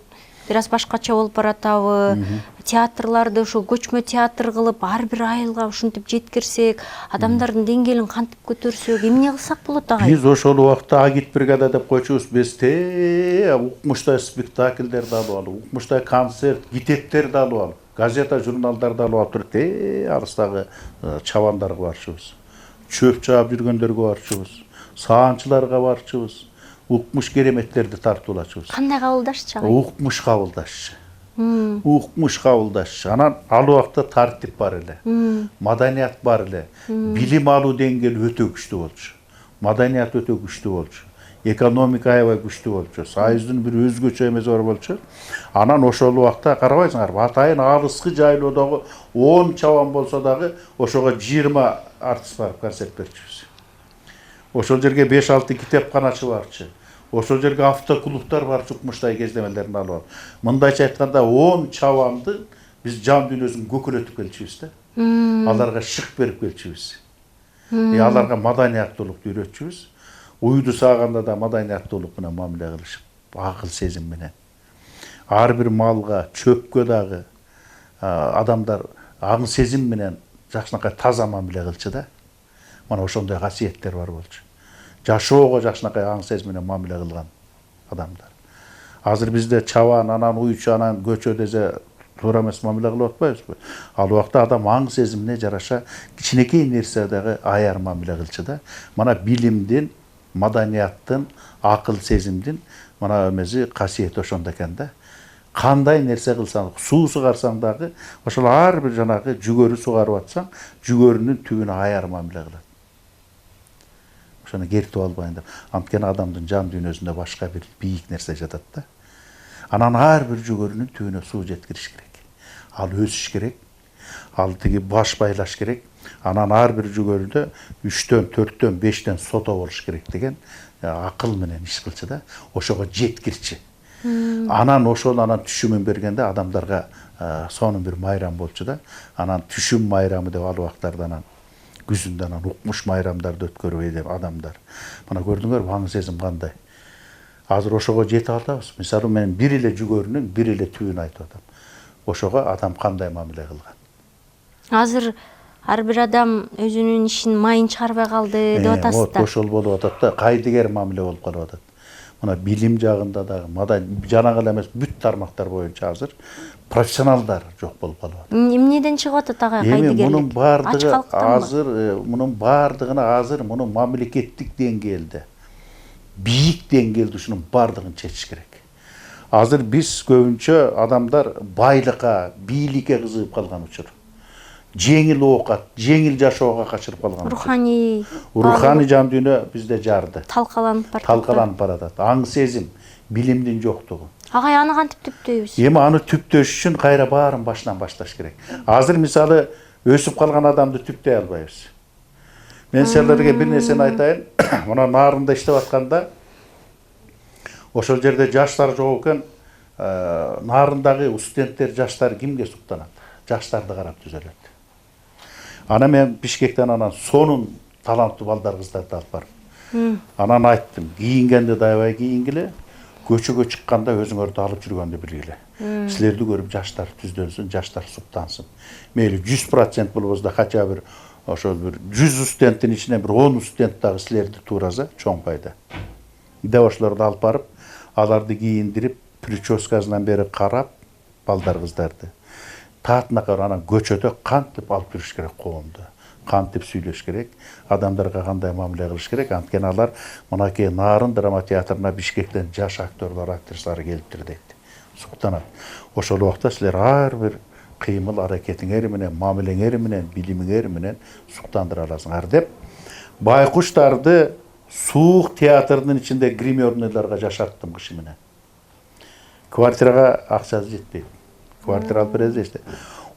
бир аз башкача болуп баратабы. Театрларды ошо көчмө театр кылып, ар бир айылга ушинтип жеткирсек, адамдардын деңгээлин кантип көтөрсөк, эмне кылсак болот агай? Биз ошол убакта агит бригада деп койчубуз. Биз укмуштай спектакльдерди алып алып, укмуштай концерт, гитеттерди алып алып, газета, журналдарды алып алып туруп, алыстагы чабандарга барчубуз. Чөп чаап жүргөндөргө барчубуз. Саанчыларга барчубуз. Укмуш кереметтерди тартуулачубуз. Кандай кабылдашчы агай? Укмуш кабылдашчы. Укмуш кабылдашчы. Анан ал убакта тартип бар эле. Маданият бар эле. Билим алуу деңгээли өтө күчтүү болчу. Маданият өтө күчтүү болчу. Экономика аябай күчтүү болчу. Союздун бир өзгөчө эмеси бар болчу. Анан ошол убакта карабайсыңар, атайын алыскы жайлоодогу 10 чабан болсо дагы ошого 20 артист барып концерт берчүбүз. Ошол жерге 5-6 китепканачы барчы. Ошол жерге автоклубтар барчы, укмуштай кездемелерин алып алып. Мындайча айтканда 10 чабанды биз жан дүйнөсүн көкөлөтүп келчүбүз да. Аларга шык берип келчүбүз. Аларга маданияттуулукту үйрөтчүбүз. Уйду сааганда да маданияттуулук менен мамиле кылышып, акыл сезим менен. Ар бир малга, чөпкө дагы адамдар аң сезим менен жакшынакай таза мамиле кылчу да. Мана ошондой касиеттер бар болчу. Жашоого жакшынакай аң сезим менен мамиле кылган адамдар. Азыр бизде чабан, анан уйчу, анан көчө десе туура эмес мамиле кылып атпайбызбы? Ал убакта адам аң сезимине жараша кичинекей нерседеги аяр мамиле кылчу да. Мана билимдин, маданияттын, акыл сезимдин мана эмеси касиети ошондо экен да. Кандай нерсе кылсаң, суу сугарсаң дагы, ошол ар бир жанагы жүгөрү сугарып атсаң, жүгөрүнүн түбүнө аяр мамиле кылат. Ошону кертип албайын деп. Анткени адамдын жан дүйнөсүндө башка бир бийик нерсе жатат да. Анан ар бир жүгөрүнүн түбүнө суу жеткириш керек. Ал өсүш керек. Ал тиги баш байлаш керек. Анан ар бир жүгөрүдө 3төн, 4төн, 5тен сото болуш керек деген акыл менен иш кылчу да. Ошого жеткирчи. Анан ошол түшүмүн бергенде адамдарга сонун бир майрам болчу да. Анан түшүм майрамы деп ал убактарда анан күзүндө анан укмуш майрамдарды өткөрбөй деп адамдар. Мына көрдүңөр аң сезим кандай. Азыр ошого жете атабыз. Мисалы мен бир эле жүгөрүнүн бир эле түбүн айтып атам. Ошого адам кандай мамиле кылган. Азыр ар бир адам өзүнүн ишин майын чыгарбай калды деп атасыз да. Ошол болуп атат да, кайдыгер мамиле болуп калып атат. Мына билим жагында дагы, жанагы эле эмес бүт тармактар боюнча азыр профессионалдар жок болуп калып атат. Эмнеден чыгып атат агай кайдыгерлик? Мунун бардыгына азыр муну мамлекеттик деңгээлде, бийик деңгээлде ушунун бардыгын чечиш керек. Азыр биз көбүнчө адамдар байлыкка, бийликке кызыгып калган учур. Жеңил оокат, жеңил жашоого качырып калган. Руханий жан дүйнө бизде жарды. Талкаланып баратат. Аң сезим, билимдин жоктугу. Агай аны кантип түптөйбүз? Эми аны түптөш үчүн кайра баарын башынан башташ керек. Азыр мисалы өсүп калган адамды түптөй албайбыз. Мен силерге бир нерсени айтайын. Мына нарында иштеп атканда ошол жерде жаштар жок экен. Нарындагы студенттер, жаштар кимге суктанат? Жаштарды карап түзөлөт. Ана мен Бишкектен анан сонун таланттуу балдар кыздарды алып барып. Анан айттым, кийингенди аябай кийингиле, көчөгө чыкканда өзүңөрдү алып жүргөндү билгиле. Силерди көрүп жаштар түздөнсүн, жаштар суктансын. Мейли 100% болбосо да хотя бир ошол бир 100 студенттин ичинен бир 10 студент дагы силерди туураса чоң пайда. Деп ошолорду алып барып, аларды кийиндирип, прическасынан бери карап, балдар кыздарды таатынакка анан көчөдө кантип алып жүрүш керек коомду, кантип сүйлөш керек, адамдарга кандай мамиле кылыш керек. Анткени алар мынакей Нарын драма театрына Бишкектен жаш актерлор, актрисалар келиптир дейт. Суктанат. Ошол убакта силер ар бир кыймыл аракетиңер менен, мамилеңер менен, билимиңер менен суктандыра аласыңар деп байкуштарды Суук театрынын ичинде гримерныйларга жашаттым кышы менен. Квартирага акчасы жетпейт. Квартира алып беребиз дейт.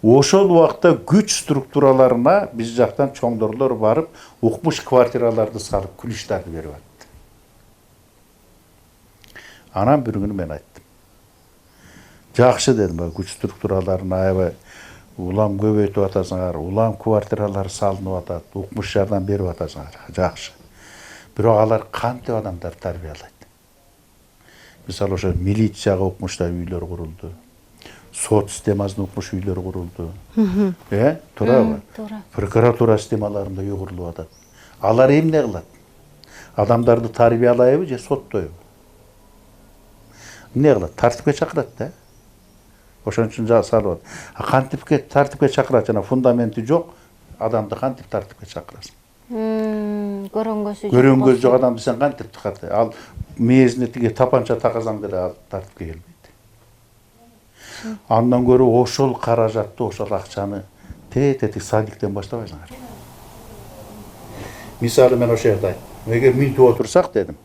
Ошол убакта күч структураларына биз жактан чоңдорлор барып, укмуш квартираларды салып, күлүштарды берип атты. Анан бир күнү мен айттым. Жакшы дедим, күч структураларына аябай улам көбөйтүп атасыңар, улам квартиралар салынып атат, укмуш жардам берип атасыңар. Жакшы. Бирок алар кантип адамдар тарбиялайт? Мисалы ошо милицияга укмуштар үйлөр курулду. Сот системасына укмуш үйлөр курулду. Туурабы? Туура. Прокуратура системаларында үй курулуп атат. Алар эмне кылат? Адамдарды тарбиялайбы же соттойбу? Эмне кылат? Тартипке чакырат да. Ошон үчүн салып атат. Кантипке тартипке чакырат, жана фундаменти жок, адамды кантип тартипке чакырасың? Көрөнгөсү Көрөнгөз жок адамды сен кантип тыкат? Ал мээзине тиги тапанча такасаң деле ал тартипке келбейт. Андан көрө ошол каражатты, ошол акчаны тететик садиктен баштабайсыңар. Мисалы мен ошол жерде айттым. Эгер минтип отурсак дедим.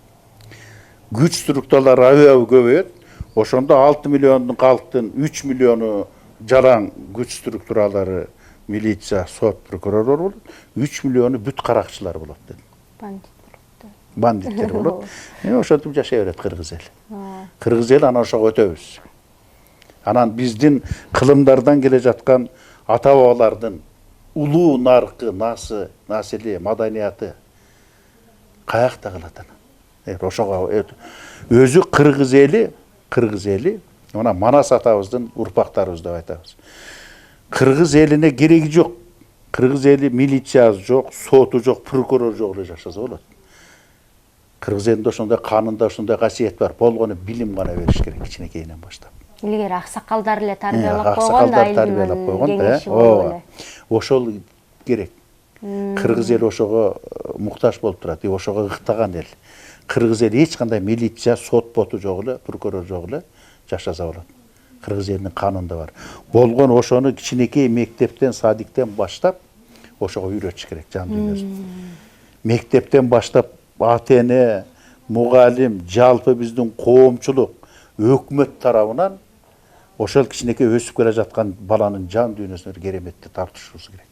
Күч структуралары аябай көбөйөт. Ошондо 6 миллиондун калктын 3 миллиону жалаң күч структуралары, милиция, сот, прокурор болот. 3 миллиону бүт каракчылар болот дедим. Бандиттер болот. Ошентип жашай берет кыргыз эл. Кыргыз эл анан ошого өтөбүз. Анан биздин кылымдардан келе жаткан ата бабалардын улуу наркы, насили, маданияты каякта калат анан. Ошого өзү кыргыз эли, мына Манас атабыздын урпактарыбыз деп айтабыз. Кыргыз элине кереги жок. Кыргыз эли милициясы жок, соту жок, прокурор жок эле жашаса болот. Кыргыз элинде ошондой канында ошондой касиет бар. Болгону билим гана бериш керек кичинекейинен баштап. Илгери аксакалдар эле тарбиялап койгон да, тарбиялап койгон. Ошол керек. Кыргыз эли ошого муктаж болуп турат, ошого ыктаган эл. Кыргыз эли эч кандай милиция, сот боту жок эле, прокурор жок эле жашаса болот. Кыргыз элинин канунда бар. Болгон ошону кичинекей мектептен, садиктен баштап ошого үйрөтүш керек жан дүйнөсүн. Мектептен баштап ата-эне, мугалим, жалпы биздин коомчулук, өкмөт тарабынан ошол кичинекей өсүп келе жаткан баланын жан дүйнөсүнө кереметти тартышыбыз керек.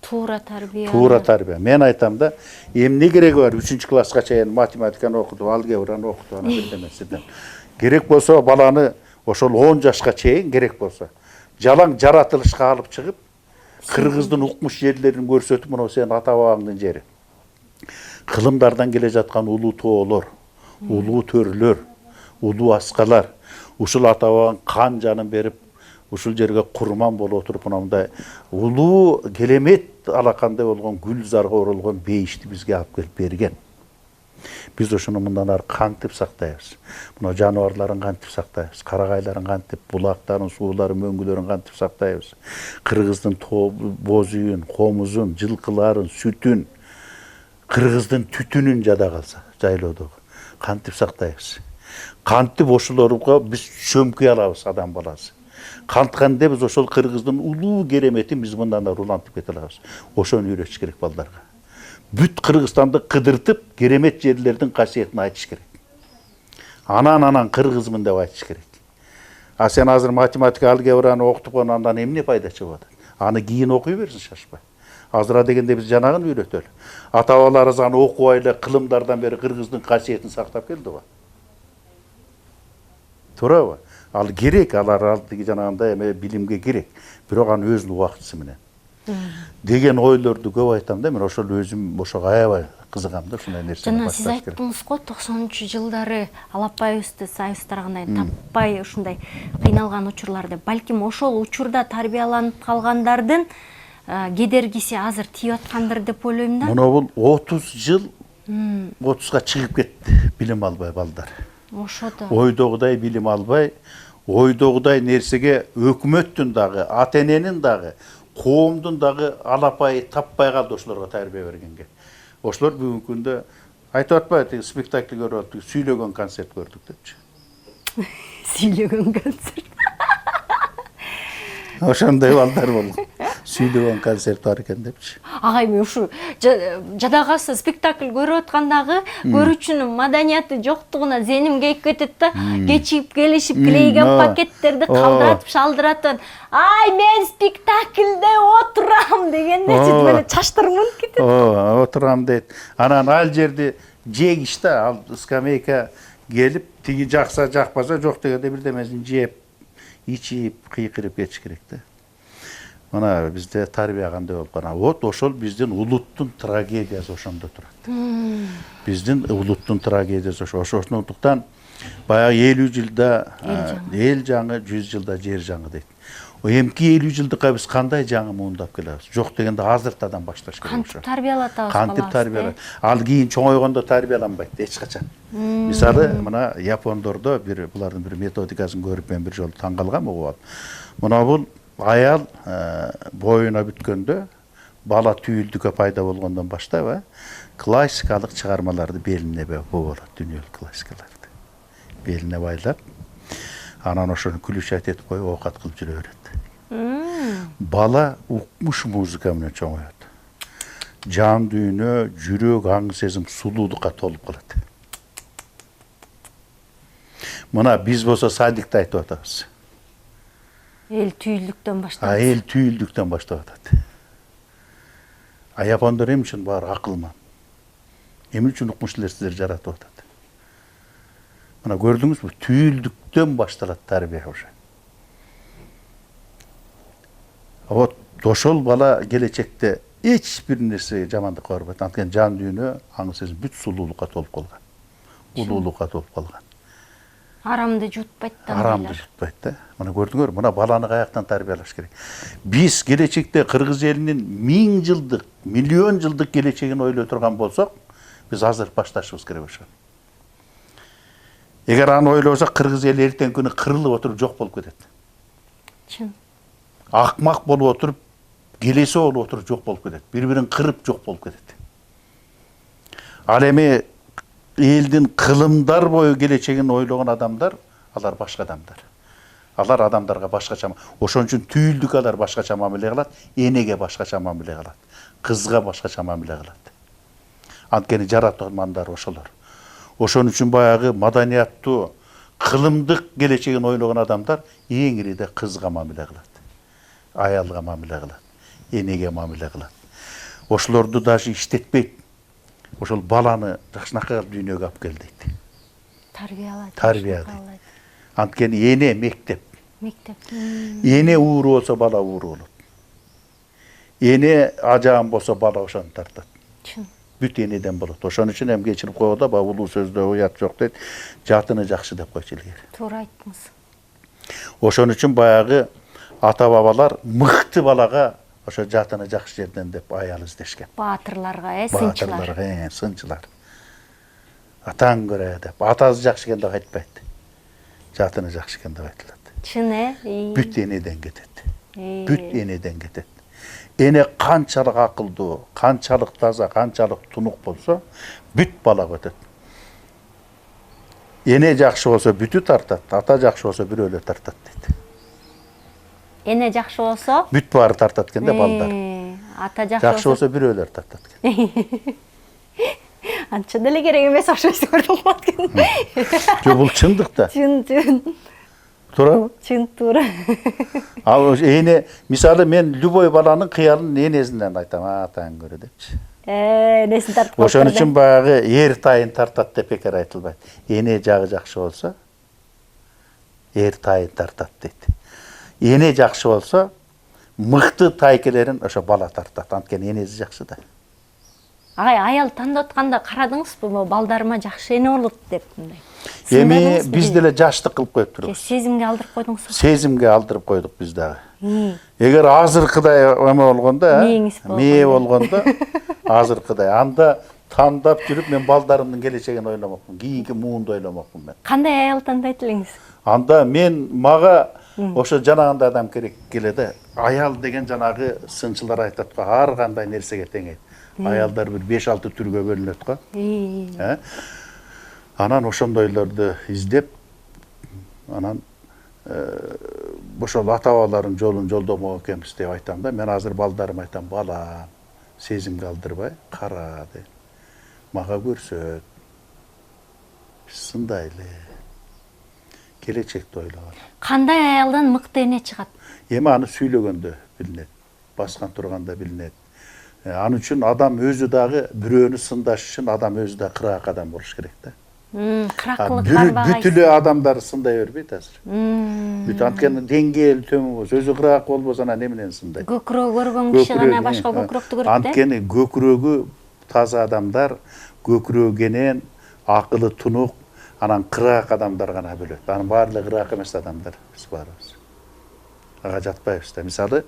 Туура тарбия. Туура тарбия. Мен айтам да, эмне кереги бар? 3-класска чейин математиканы окуду, алгебраны окуду, ана бирдемесиден. Керек болсо баланы ошол 10 жашка чейин керек болсо жалаң жаратылышка алып чыгып, кыргыздын укмуш жерлерин көрсөтүп, мына сенин ата бабаңдын жери. Кылымдардан келе жаткан улуу тоолор, улуу төрлөр, улуу аскалар, ушул ата бабаң кан жанын берип, ушул жерге курман болуп отуруп, мындай улуу келемет алакандай болгон гүлзарга оролгон бейишти бизге алып келип берген. Биз ошону мындан ары кантип сактайбыз? Мына жаныбарларын кантип сактайбыз? Карагайларын кантип, булактарын, сууларын, мөңгүлөрүн кантип сактайбыз? Кыргыздын боз үйүн, комузун, жылкыларын, сүтүн, кыргыздын түтүнүн жада калса, жайлоодогу кантип сактайбыз? Кантип ошолорго биз чөмкөй алабыз адам баласы? Кантканда биз ошол кыргыздын улуу кереметин биз мындан ары улантып кете алабыз? Ошону үйрөтүш керек балдарга. Бүт Кыргызстанды кыдыртып, керемет жерлердин касиетин айтыш керек. Анан кыргызмын деп айтыш керек. А сен азыр математика, алгебраны окутуп андан эмне пайда чыгып атат? Аны кийин окуй берсин шашпай. Азыра дегенде биз жанагын үйрөтөлү. Ата бабаларыбыз аны окубай эле кылымдардан бери кыргыздын касиетин сактап келди го. Туурабы? Ал керек, алар жанагындай билимге керек. Бирок аны өзүнүн убактысы менен. деген ойлорду көп айтам да. Мен ошол өзүм ошого аябай кызыгам да, ушундай нерсени жана сиз башташ керек. айттыңыз го 90-жылдары алапайыбызды сайыстыргандай таппай ушундай кыйналган учурларды. Балким ошол учурда тарбияланып калгандардын кедергиси азыр тийип аткандыр деп ойлойм да. Мына бул 30 жыл 30га чыгып кетти билим албай балдар. Ошо да. Ойдогудай билим албай, ойдогудай нерсеге өкмөттүн дагы, ата эненин дагы, коомдун дагы алапайы таппай калды ошолорго тарбия бергенге. Ошолор бүгүнкү күндө айтып атпайбы, спектакль көрүп аттык, сүйлөгөн концерт көрдүк депчи. Сүйлөгөн концерт. Ошондой балдар болгон. Сүйлөгөн концерт бар экен депчи. Агай, мен ушу жадагасы спектакль көрүп аткандагы көрүүчүнүн маданияты жоктугуна зеним кейип кетет да. Кечип келишип клейген пакеттерди калдыратып шалдыратын. Ай, мен спектакльде отурам дегенде мени чаштырмын кетет. Отурам дейт. Анан ал жерди жегиш да, ал скамейка келип, тиги жакса жакпаса жок дегенде бирдемесин жеп, ичип, кыйкырып кетиш керек да. Мына бизде тарбия кандай болуп калган. Вот ошол биздин улуттун трагедиясы ошондо турат. Биздин улуттун трагедиясы ошондуктан баягы 50 жылда эл жаңы, 100 жылда жер жаңы дейт. Эмки 50 жылдыкка биз кандай жаңы мундап келебиз? Жок дегенде азыртадан башташ керек ошо. Кантип тарбиялатабыз? Кантип тарбиялат? Ал кийин чоңойгондо тарбияланбайт эч качан. Мисалы, мына япондордо булардын бир методикасын көрүп мен бир жолу таң калгам, угуп алып. Мына бул аял боюна бүткөндө, бала түйүлдүккө пайда болгондон баштап, классикалык чыгармаларды белине болот, дүйнөлүк классикаларды. Белине байлап, анан ошону күлүшат этип коюп оокат кылып жүрө берет. Бала укмуш музыка менен чоңоет. Жан дүйнө, жүрөк, аң сезим сулуулукка толуп калат. Мына биз болсо садикте айтып атабыз. Эл түйүлдүктөн баштап. Эл түйүлдүктөн баштап атат. Япондор эмне үчүн баары акылман? Эмне үчүн укмуш нерселер жаратып атат? Мына көрдүңүзбү? Түйүлдүктөн башталат тарбия уже. Вот ошол бала келечекте эч бир нерсе жамандыкка барбайт. Анткени жан дүйнө, аң сезим бүт сулуулукка толуп калган. Улуулукка толуп калган. Арамды жутпайт да. Арамды жутпайт да. Мына көрдүңөр, мына баланы каяктан тарбиялаш керек. Биз келечекте кыргыз элинин 1000 жылдык, миллион жылдык келечегин ойлой турган болсок, биз азыр башташыбыз керек ошо. Эгер аны ойлосок, кыргыз эли эртең күнү кырылып отуруп жок болуп кетет. Чын. Акмак болуп отуруп, келеси болуп отуруп жок болуп кетет. Бири-бирин кырып жок болуп кетет. Ал эми элдин кылымдар бою келечегин ойлогон адамдар, алар башка адамдар. Алар адамдарга башкача, ошон үчүн түйүлдүк алар башкача мамиле кылат, энеге башкача мамиле кылат, кызга башкача мамиле кылат. Анткени жаратылгандар ошолор. Ошон үчүн баягы маданияттуу, кылымдык келечегин ойлогон адамдар эң ириде кызга мамиле кылат, аялга мамиле кылат, энеге мамиле кылат. Ошолорду даже иштетпейт. Ошол баланы жакшынакай дүйнөгө алып кел дейт. Тарбия дейт. Анткени эне мектеп. Эне ууру болсо бала ууру болот. Эне ажаан болсо бала ошону тартат. Бүт энеден болот. Ошон үчүн эми кечирип койгондо баягы улуу сөздө уят жок дейт. Жатыны жакшы деп койчу илгери. Туура айттыңыз. Ошон үчүн баягы ата бабалар мыкты балага ошо жатыны жакшы жерден деп аял издешкен. Баатырларга, сынчылар. Баатырларга, сынчылар. Атаң көрө деп. Атасы жакшы экен деп айтпайт. Жатыны жакшы экен деп айтылат. Чын, Бүт энеден кетет. Бүт энеден кетет. Эне канчалык акылдуу, канчалык таза, канчалык тунук болсо, бүт бала өтөт. Эне жакшы болсо бүтү тартат, ата жакшы болсо бирөөлө тартат дейт. Эне жакшы болсо, бүт баары тартат экен да балдар. Ата жакшы болсо бирөөлөр тартат экен. Анча деле керек эмес, ошо көрдүм экен. Жок, бул чындык да. Чын. Туурабы? Чын туура. Ал эне, мисалы мен любой баланын кыялын энесинен айтам, атаң көрө депчи. Энесин тартып коюп. Ошон үчүн баягы эр тайын тартат деп бекер айтылбайт. Эне жагы жакшы болсо, эр тайын тартат дейт. Эне жакшы болсо, мыкты тайкелерин ошо бала тартат. Анткени энеси жакшы да. Аял тандап атканда карадыңызбы, балдарыма жакшы эне болот деп мындай. Эми биз деле жаштык кылып коюп турбуз. Сезимге алдырып койдуңузбу? Сезимге алдырып койдук биз дагы. Эгер азыркыдай эме болгондо, мээ болгондо, азыркыдай анда тандап жүрүп мен балдарымдын келечегин ойломокмун, кийинки муунду ойломокмун мен. Кандай аял тандайт элеңиз? Анда мага ошо жанагындай адам керек келеди. Аял деген жанагы сынчылар айтат го, ар кандай нерсеге теңейт. Аялдар бир 5-6 түргө бөлүнөт го. Анан ошондойлорду издеп, анан ошол ата-бабалардын жолун жолдомок экенбиз деп айтам да. Мен азыр балдарыма айтам, балам, сезимге алдырбай, кара дейм. Мага көрсөт. Биз сындайлы. Келечекти ойлогон. Кандай аялдан мыкты эне чыгат? Эми аны сүйлөгөндө билинет, баскан турганда билинет. Аны үчүн адам өзү дагы бирөөнү сындаш үчүн адам өзү да кыраак адам болуш керек да. Кыракылык барбагайсыз. Бүт эле адамдар сындай бербейт азыр. Бүт анткени деңгээли төмөн болсо, өзү кыраак болбосо анан эмнени сындайт? Көкүрөк көргөн киши гана башка көкүрөктү көрөт да. Анткени көкүрөгү таза адамдар, көкүрөгенен акылы тунук, анан кыраак адамдар гана бөлөт. Анын баардыгы кыраак эмес адамдар биз барыбыз. Ага жатпайбыз да. Мисалы,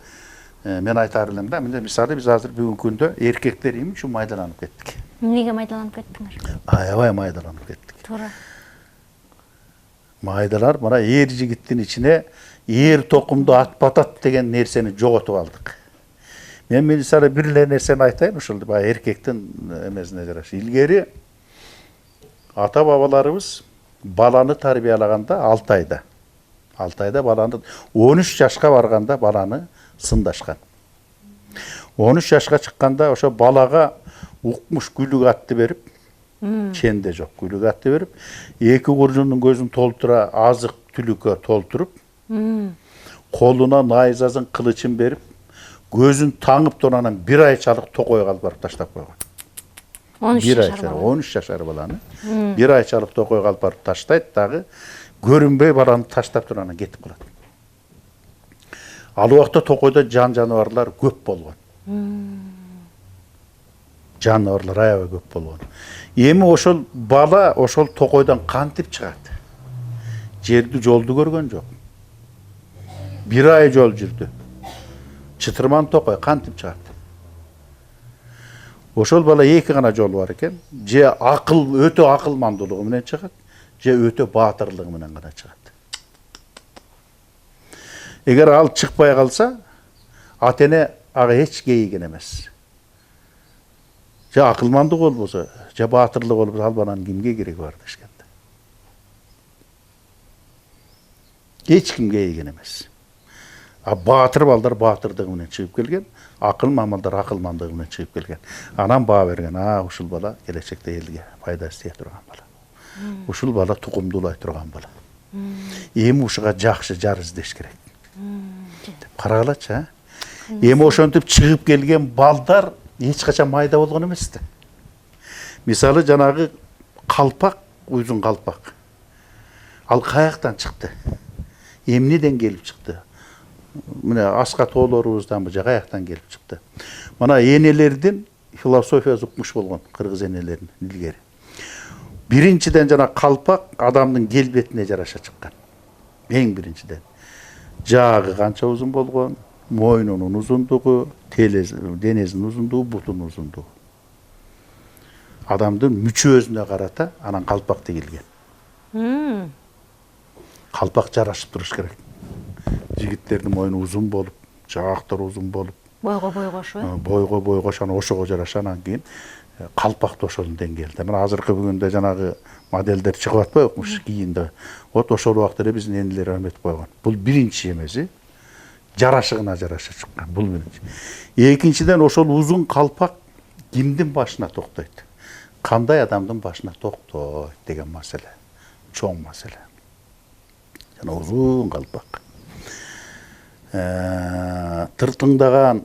мен айтар элем да, мисалы биз азыр бүгүнкү күндө эркектер эмне үчүн майдаланып кеттик? Эмнеге майдаланып кеттиңер? Аябай майдаланып кеттик. Туура. Майдалар мына эр жигиттин ичине эр токумду атпатат деген нерсени жоготуп алдык. Мен мисалы бир эле нерсени айтайын, ушул баягы эркектин эмесине жараша. Илгери ата-бабаларыбыз баланы тарбиялаганда 6 айда. 6 айда баланы 13 жашка барганда баланы сындашкан. 13 жашка чыкканда ошо балага укмуш күлүк атты берип, ченде жок күлүк атты берип, 2 куржундун көзүн толтура азык түлүккө толтуруп, колуна найзасын кылычын берип, көзүн таңып туранан 1 айчалык токойго алып барып таштап койгон. 13 жашар баланы 1 айчалык токойго алып барып таштайт дагы, көрүнбөй баланы таштап туранан кетип калат. Ал убакта токойдо жаныбарлар көп болгон. Жаныбарлар аябай көп болгон. Эми ошол бала ошол токойдон кантип чыгат? Жерди жолду көргөн жок. 1 ай жол жүрдү. Чытырман токой кантип чыгат? Ошол бала 2 гана жолу бар экен. Же өтө акылмандуулугу менен чыгат, же өтө баатырлыгы менен гана чыгат. Эгер ал чыкпай калса, ата-эне ага эч кейиген эмес. Же акылмандык болбосо, же баатырлык болбосо, ал баланын кимге кереги бар дешкенде. Эч ким кейиген эмес. Баатыр балдар баатырдыгы менен чыгып келген, акылман акылмандыгы менен чыгып келген. Анан баа берген, ушул бала келечекте элге пайда эстей турган бала. Ушул бала тукумду улай турган бала. Эми ушуга жакшы жар издеш керек. Карагылачы, эми ошентип чыгып келген балдар эч качан майда болгон эмес да. Мисалы жанагы калпак, узун калпак. Ал каяктан чыкты? Эмнеден келип чыкты? Мына аска тоолорубуздан же каяктан келип чыкты? Мына энелердин философиясы укмуш болгон, кыргыз энелеринин илгери. Биринчиден жана калпак адамдын келбетине жараша чыккан. Эң биринчиден. Жаагы канча узун болгон, мойнунун узундугу, денесинин узундугу, бутунун узундугу. Адамдын мүчөсүнө карата анан калпак тигилген. Калпак жарашып туруш керек. Жигиттердин мойну узун болуп, жаактары узун болуп, бойго ошону ошого жараша анан кийин калпак да ошонун деңгээлде. Мына азыркы бүгүндө жанагы моделдер чыгып атпайбы укмуш кийинде. Вот ошол убакта эле биздин энелер эметип койгон. Бул биринчи эмеси. Жарашыгына жараша чыккан. Бул биринчи. Экинчиден ошол узун калпак кимдин башына токтойт? Кандай адамдын башына токтойт деген маселе. Чоң маселе. Жана узун калпак. Тыртыңдаган,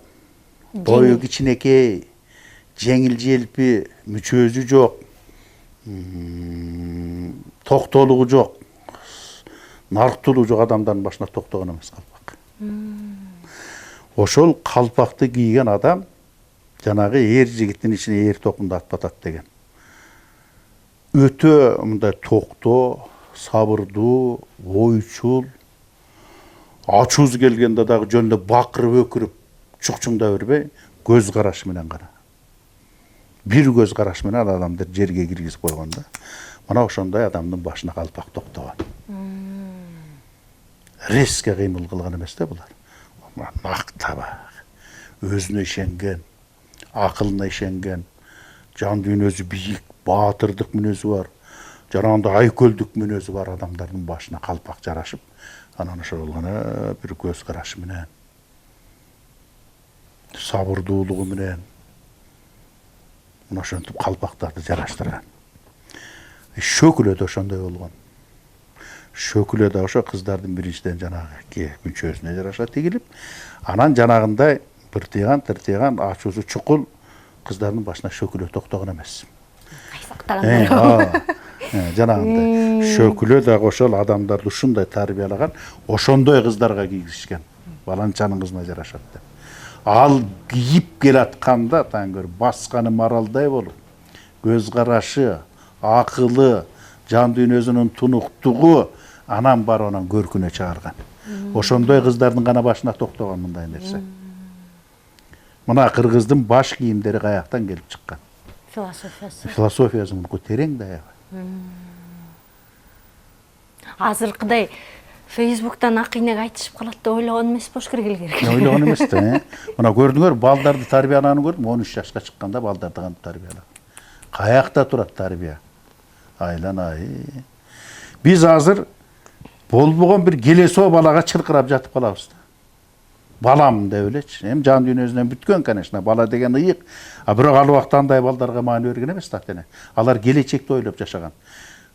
бою кичинекей, жеңил желпи, мүчөсү жок, токтолугу жок, нарктуулугу жок адамдардын башына токтогон эмес калпак. ошол калпакты кийген адам жанагы эр жигиттин ичине эр токумду атпатат деген. Өтө мындай токтоо, сабырдуу, ойчул, ачуусу келгенде дагы жөнүндө бакырып өкүрүп чукчуңдап бербей, көз карашы менен гана. Бир көз караш менен адамды жерге киргизип койгондо, мына ошондой адамдын башына калпак токтогон. Резко кыймыл кылган эмес да булар. Нак табак, өзүнө ишенген, акылына ишенген, жан дүйнөсү бийик, баатырдык мүнөзү бар, жаранда айкөлдүк мүнөзү бар адамдардын башына калпак жарашып, анан ошол гана бир көз карашы менен, сабырдуулугу менен мына ошентип калпактарды жараштырган. Шөкүлө да ошондой болгон. Шөкүлө да ошо кыздардын биринчиден жанагы күнчөөсүнө жараша тигилип, анан жанагындай тыртыйган ачуусу чукул кыздардын башына шөкүлө токтогон эмес. Жанагындай шөкүлө дагы ошол адамдарды ушундай тарбиялаган, ошондой кыздарга кийгизишкен. Баланчанын кызына жарашат деп. Ал кийип келатканда таңгөр басканы маралдай болуп, көз карашы, акылы, жан дүйнөсүнүн тунуктугу анан бар анан көркүнө чыгарган. Ошондой кыздардын гана башына токтогон мындай нерсе. Мына кыргыздын баш кийимдери каяктан келип чыккан? Философиясы мунку терең да аябай. Азыркыдай Facebook'tan акыйнек айтышып калат деп ойлогон эмес болуш керек эле. Ойлогон эмес да. Мына көрдүңөр, балдарды тарбиялаганын көрдүм, 13 жашка чыкканда балдарды кантип тарбиялаган. Каякта турат тарбия? Айланай. Биз азыр болбогон бир келесоо балага чыркырап жатып калабыз да. Балам деп элечи. Эми жан дүйнөсүнөн бүткөн, конечно, бала деген ыйык. А бирок ал убакта андай балдарга маани берген эмес да ата-эне. Алар келечекти ойлоп жашаган.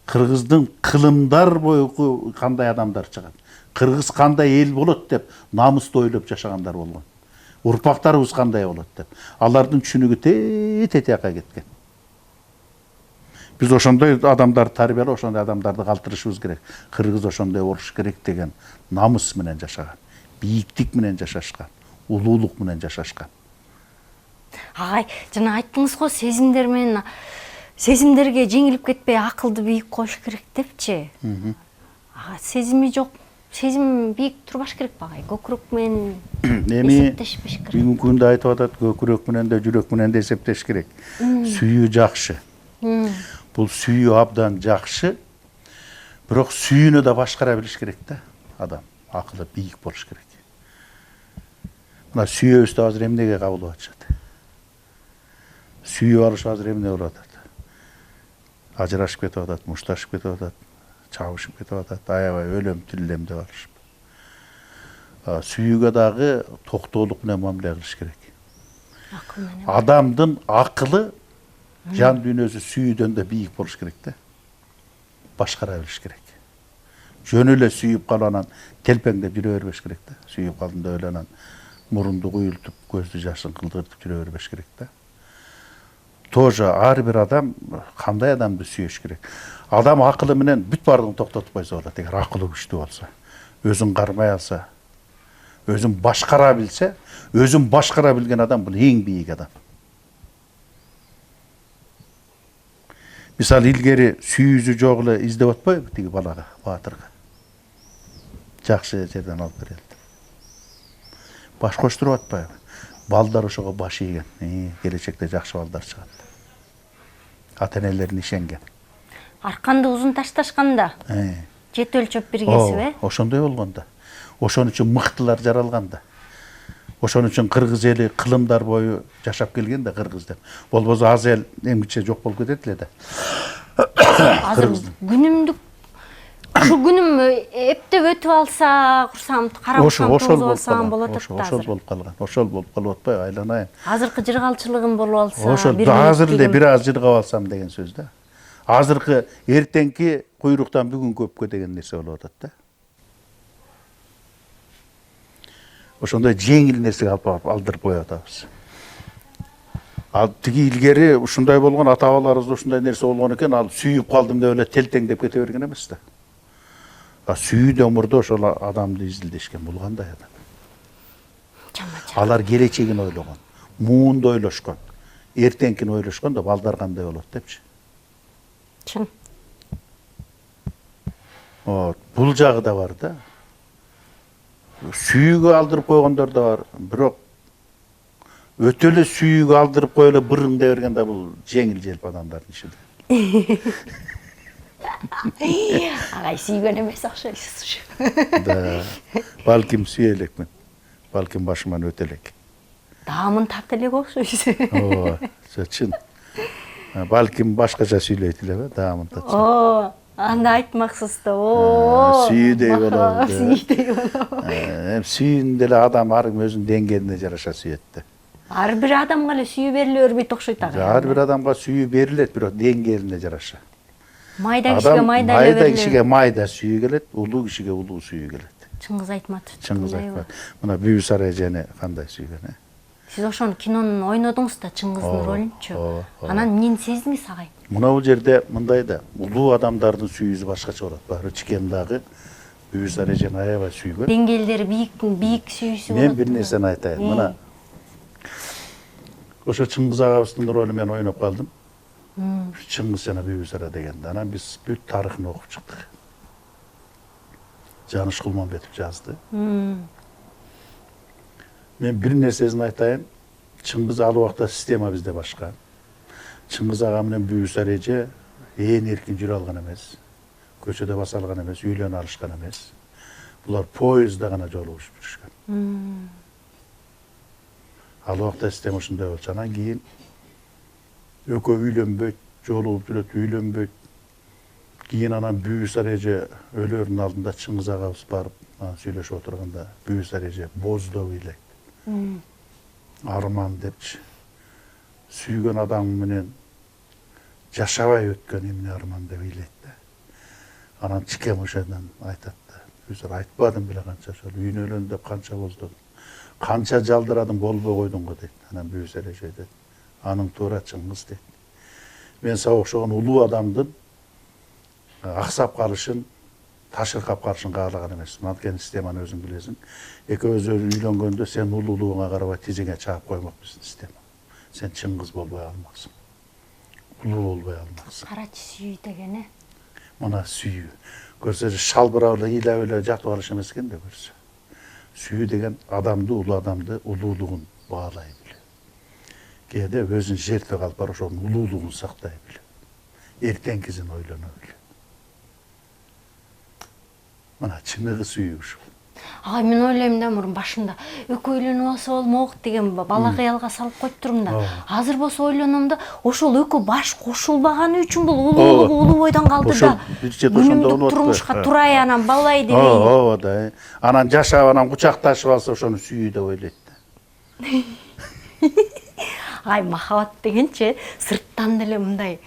Кыргыздын кылымдар бойку кандай адамдар чыгат, кыргыз кандай эл болот деп намыстуу ойлоп жашагандар болгон. Урпактарыбыз кандай болот деп. Алардын түшүнүгү тете жака кеткен. Биз ошондой адамдарды тарбиялап, ошондой адамдарды калтырышыбыз керек. Кыргыз ошондой болуш керек деген намыс менен жашаган, бийиктик менен жашашкан, улуулук менен жашашкан. Агай, жана айттыңыз го, сезимдер менен сезимдерге жеңилип кетпей акылды бийик коюш керек депчи. Сезими жок, сезим бийик турбаш керек багай. Көкүрөк менен эсептешпеш керек. Бүгүнкү күндө айтып атат, көкүрөк менен де, жүрөк менен де эсептеш керек. Сүйүү жакшы. Бул сүйүү абдан жакшы. Бирок сүйүүнү да башкара билиш керек да адам. Акылы бийик болуш керек. Мына сүйөөбүздү азыр эмнеге кабылып атышат? Сүйүп алыш азыр эмне болуп атат? Ажырашып кетип атат, мушташып кетип атат, чабышып кетип атат, аябай өлөм тилем деп алышып. Сүйүүгө дагы токтоолук менен мамиле кылыш керек. Адамдын акылы, жан дүйнөсү сүйүүдөн да бийик болуш керек да. Башкара билиш керек. Жөн эле сүйүп калып анан телпеңдеп жүрө бербеш керек да. Сүйүп калдым деп эле анан мурунду куюлтуп, көздү жашын кылдыртып жүрө бербеш керек да. Тоже ар бир адам кандай адамды сүйүш керек. Адам акылы менен бүт бардыгын токтотуп койсо болот. Эгер акылы күчтүү болсо, өзүн кармай алса, өзүн башкара билсе, өзүн башкара билген адам бул эң бийик адам. Мисалы илгери сүйүүсү жок эле издеп атпайбы тиги балага, баатырга. Жакшы жерден алып берелди. Баш коштуруп атпайбы? Балдар ошого баш ийген. Келечекте жакшы балдар чыгат. Ата-энелерин ишенген. Арканды узун ташташканда жет өлчөп бир кесип, ошондой болгондо. Ошон үчүн мыктылар жаралганда. Ошон үчүн кыргыз эли кылымдар бою жашап келген да кыргыз деп. Болбосо аз эл эмгиче жок болуп кетет эле да. Азыр күнүмдүк ушу күнүм эптеп өтүп алса, курсам карап тугузуп алсам болот да. Ошол болуп калган. Ошол болуп калып атпайбы, айланайын. Азыркы жыргалчылыгым болуп алса, ошол азыр эле бир аз жыргап алсам деген сөз да. Азыркы эртеңки куйруктан бүгүн көпкө деген нерсе болуп атат да. Ошондой жеңил нерсеге алып алдырып коюп атабыз. Ал тиги илгери ушундай болгон, ата-бабаларыбызда ушундай нерсе болгон экен, ал сүйүп калдым деп эле телтеңдеп кете берген эмес да. Сүйүүдө өмүрдө ошол адамды изилдешкен, бул кандай адам? Чама-чама. Алар келечегин ойлогон, муунду ойлошкон, эртеңкини ойлошкон да балдар кандай болот депчи. Чын. Бул жагы да бар да. Сүйүүгө алдырып койгондор да бар, бирок өтө эле сүйүүгө алдырып коюп эле бырыңдай берген да бул жеңил желп адамдардын иши да. Агай сүйгөн эмес окшойсуз. Да, балким сүйө элекмин. Балким башыман өтө элек. Даамын тарта элек окшойсуз. Чын. Балким башкача сүйлөйт элеби, даамын татчы. Анда айтмаксыз да. Сүйүүдөй болобу. Сүйүүдөй болобу. Сүйүүнү деле адам ар ким өзүнүн деңгээлине жараша сүйөт да. Ар бир адамга эле сүйүү бериле бербейт окшойт ага. Ар бир адамга сүйүү берилет, бирок деңгээлине жараша. Майда кишиге майда эле майда кишиге майда сүйүү келет, улуу кишиге улуу сүйүү келет. Чыңгыз Айтматов. Чыңгыз Айтматов. Мына Бүйүү Сарай эжени кандай сүйгөн, Сиз ошону кинонун ойнодуңуз да, Чыңгыздын ролунчу. Анан эмнени сездиңиз агай? Мына бул жерде мындай да, улуу адамдардын сүйүүсү башкача болот. Баары чикендагы Бүйүү Сарай эжени аябай сүйгөн. Деңгээлдери бийик сүйүүсү болот. Мен бир нерсени айтайын. Мына ошо Чыңгыз агабыздын ролун мен ойноп калдым. Чыңгыз жана Бүйүү Сарай дегенде. Анан биз бүт тарыхын окуп чыктык. Жаныш Кулманбетов жазды. Мен бир нерсесин айтайын. Чыңгыз ал убакта система бизде башка. Чыңгыз ага менен Бүйүү Сарай эже ээн эркин жүрө алган эмес. Көчөдө баса алган эмес, үйлөнө алышкан эмес. Булар поездда гана жолугушуп жүрүшкөн. Ал убакта система ушундай болчу. Анан кийин экөө үйлөнбөйт, жолугуп жүрөт, үйлөнбөйт. Кийин анан Бүйүү Сарай эже өлөрүнүн алдында Чыңгыз агабыз барып сүйлөшүп отурганда Бүйүү Сарай эже боздоп ыйлайт. Арман депчи. Сүйгөн адам менен жашабай өткөн эмне арман деп ыйлайт да. Анан чикем ошондон айтат да. Бүйүү Сарай айтпадым беле канча ошол үйүнө өлөм деп канча боздодум. Канча жалдырадың болбой койдуң го дейт. Анан Бүйүү Сарай эже дейт. Аның туура Чыңгыз дейт. Мен сага окшогон улуу адамдын аксап калышын, ташыркап калышын каалаган эмесмин. Анткени системаны өзүң билесиң. Экөөбүз үйлөнгөндө сен улуулугуңа карабай тизиңе чаап коймокпусуң система. Сен Чыңгыз болбой алмаксың. Улуу болбой алмаксың. Карачы сүйүү деген Мына сүйүү. Көрсө шалбырап эле ыйлап эле жатып алыш эмес экен да көрсө. Сүйүү деген улуу адамды улуулугун баалай билүү. Кээде өзүн жертва кылып барып ошонун улуулугун сактай билүү. Эртеңкисин ойлоно билүү. Мына чыныгы сүйүү ушул. Агай, мен ойлойм да, мурун башында экөө үйлөнүп алса болмок деген бала кыялга салып коюп турмун да. Азыр болсо ойлоном да, ошол экөө баш кошулбаганы үчүн бул улуулугу улуу бойдон калды да. Күнүмдүк турмушка турай анан балай дебей. Ооба да. Анан жашап анан кучакташып алса ошону сүйүү деп ойлойт да. Ай, махабат дегенчи сырттан деле мындай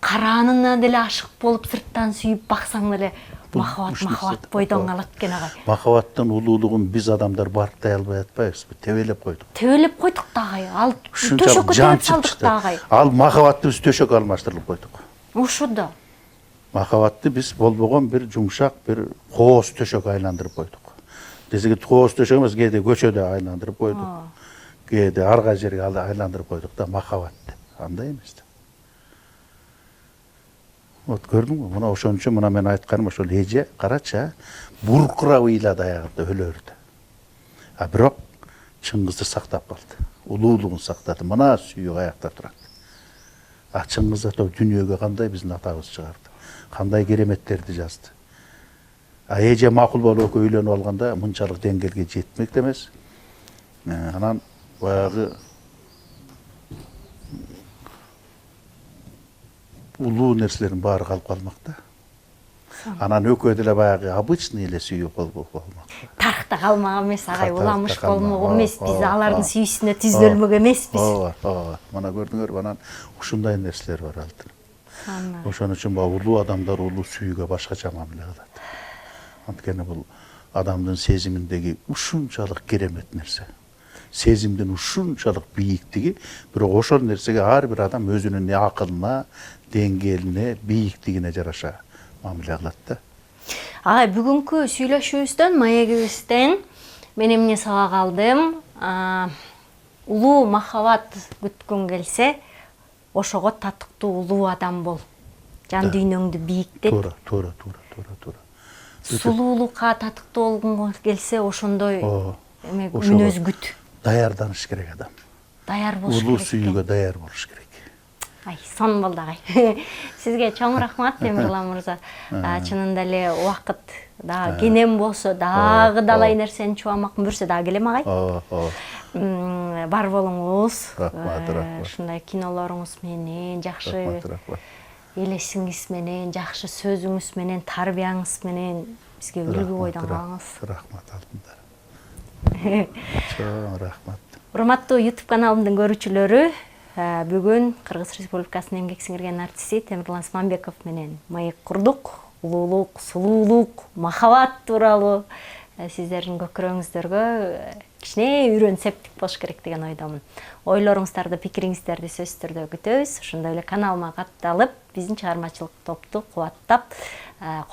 караанына деле ашык болуп сырттан сүйүп баксаң деле махабат бойдон калат экен агай. Махабаттын улуулугун биз адамдар барктай албай атпайбызбы? Тебелеп койдук. Тебелеп койдук да агай. Ал төшөккө тебелеп салдык да агай. Ал махабатты биз төшөк алмаштырып койдук. Ошо да. Махабатты биз болбогон бир жумшак, бир кооз төшөк айландырып койдук. Десеге кооз төшөк эмес, кээде көчөдө айландырып койдук. Кээде арга жерге айландырып койдук да, махабат деп. Андай эмес да. Вот көрдүңбү? Мына ошон үчүн мына мен айтканым ошол эже, карачы, буркурап ыйлады аягында өлөрдү. А бирок Чыңгызды сактап калды. Улуулугун сактады. Мына сүйүү аякта турат. А Чыңгыз ата дүйнөгө кандай биздин атабыз чыгарды. Кандай кереметтерди жазды. А эже макул болуп экөө үйлөнүп алганда мынчалык деңгээлге жетмек эмес. Анан баягы улуу нерселердин баары калып калмак да. Анан экөө деле баягы обычный эле сүйүү болуп калмак. Тарыхта калмак эмес агай, уламыш болмок эмес, биз алардын сүйүүсүнө түзөлмөк эмеспиз. Ооба. Мына көрдүңөрбү, анан ушундай нерселер бар алтын. Ошон үчүн улуу адамдар улуу сүйүүгө башкача мамиле кылат. Анткени бул адамдын сезиминдеги ушунчалык керемет нерсе. Сезимдин ушунчалык бийиктиги, бирок ошол нерсеге ар бир адам өзүнүн акылына, деңгээлине, бийиктигине жараша мамиле кылат да. Агай, бүгүнкү сүйлөшүүбүздөн, маегибизден мен эмне сабак алдым? улуу махабат күткүң келсе, ошого татыктуу улуу адам бол. Жан дүйнөңдү бийиктет. Туура. Сулуулукка татыктуу болгоңго келсе, ошондой ошого мүнөз күт. Даярданыш керек адам. Даяр болуш керек. Улуу сүйүүгө даяр болуш керек. Ай, сон болду агай. Сизге чоң рахмат, Темирлан мырза. Чынында эле убакыт дагы кенем болсо, дагы далай нерсени чубамак бүрсө дагы келем агай. Бар болуңуз. Рахмат. Ушундай кинолоруңуз менен, жакшы Рахмат. элесиңиз менен, жакшы сөзүңүз менен, тарбияңыз менен бизге үлгү бойдон калыңыз. Рахмат алтындар. Чоң рахмат. Урматтуу YouTube каналымдын көрүүчүлөрү, бүгүн Кыргыз Республикасынын эмгек сиңирген артисти Темирлан Смамбеков менен маек курдук. Улуулук, сулуулук, махабат тууралуу сиздердин көкүрөгүңүздөргө кичине үйрөн септик болуш керек деген ойдомун. Ойлоруңуздарды, пикириңиздерди сөзсүз түрдө күтөбүз. Ошондой эле каналыма катталып, биздин чыгармачылык топту кубаттап,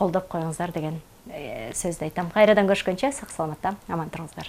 колдоп коюңуздар деген сөздү айтам. Кайрадан көрүшкөнчө сак саламатта аман туруңуздар.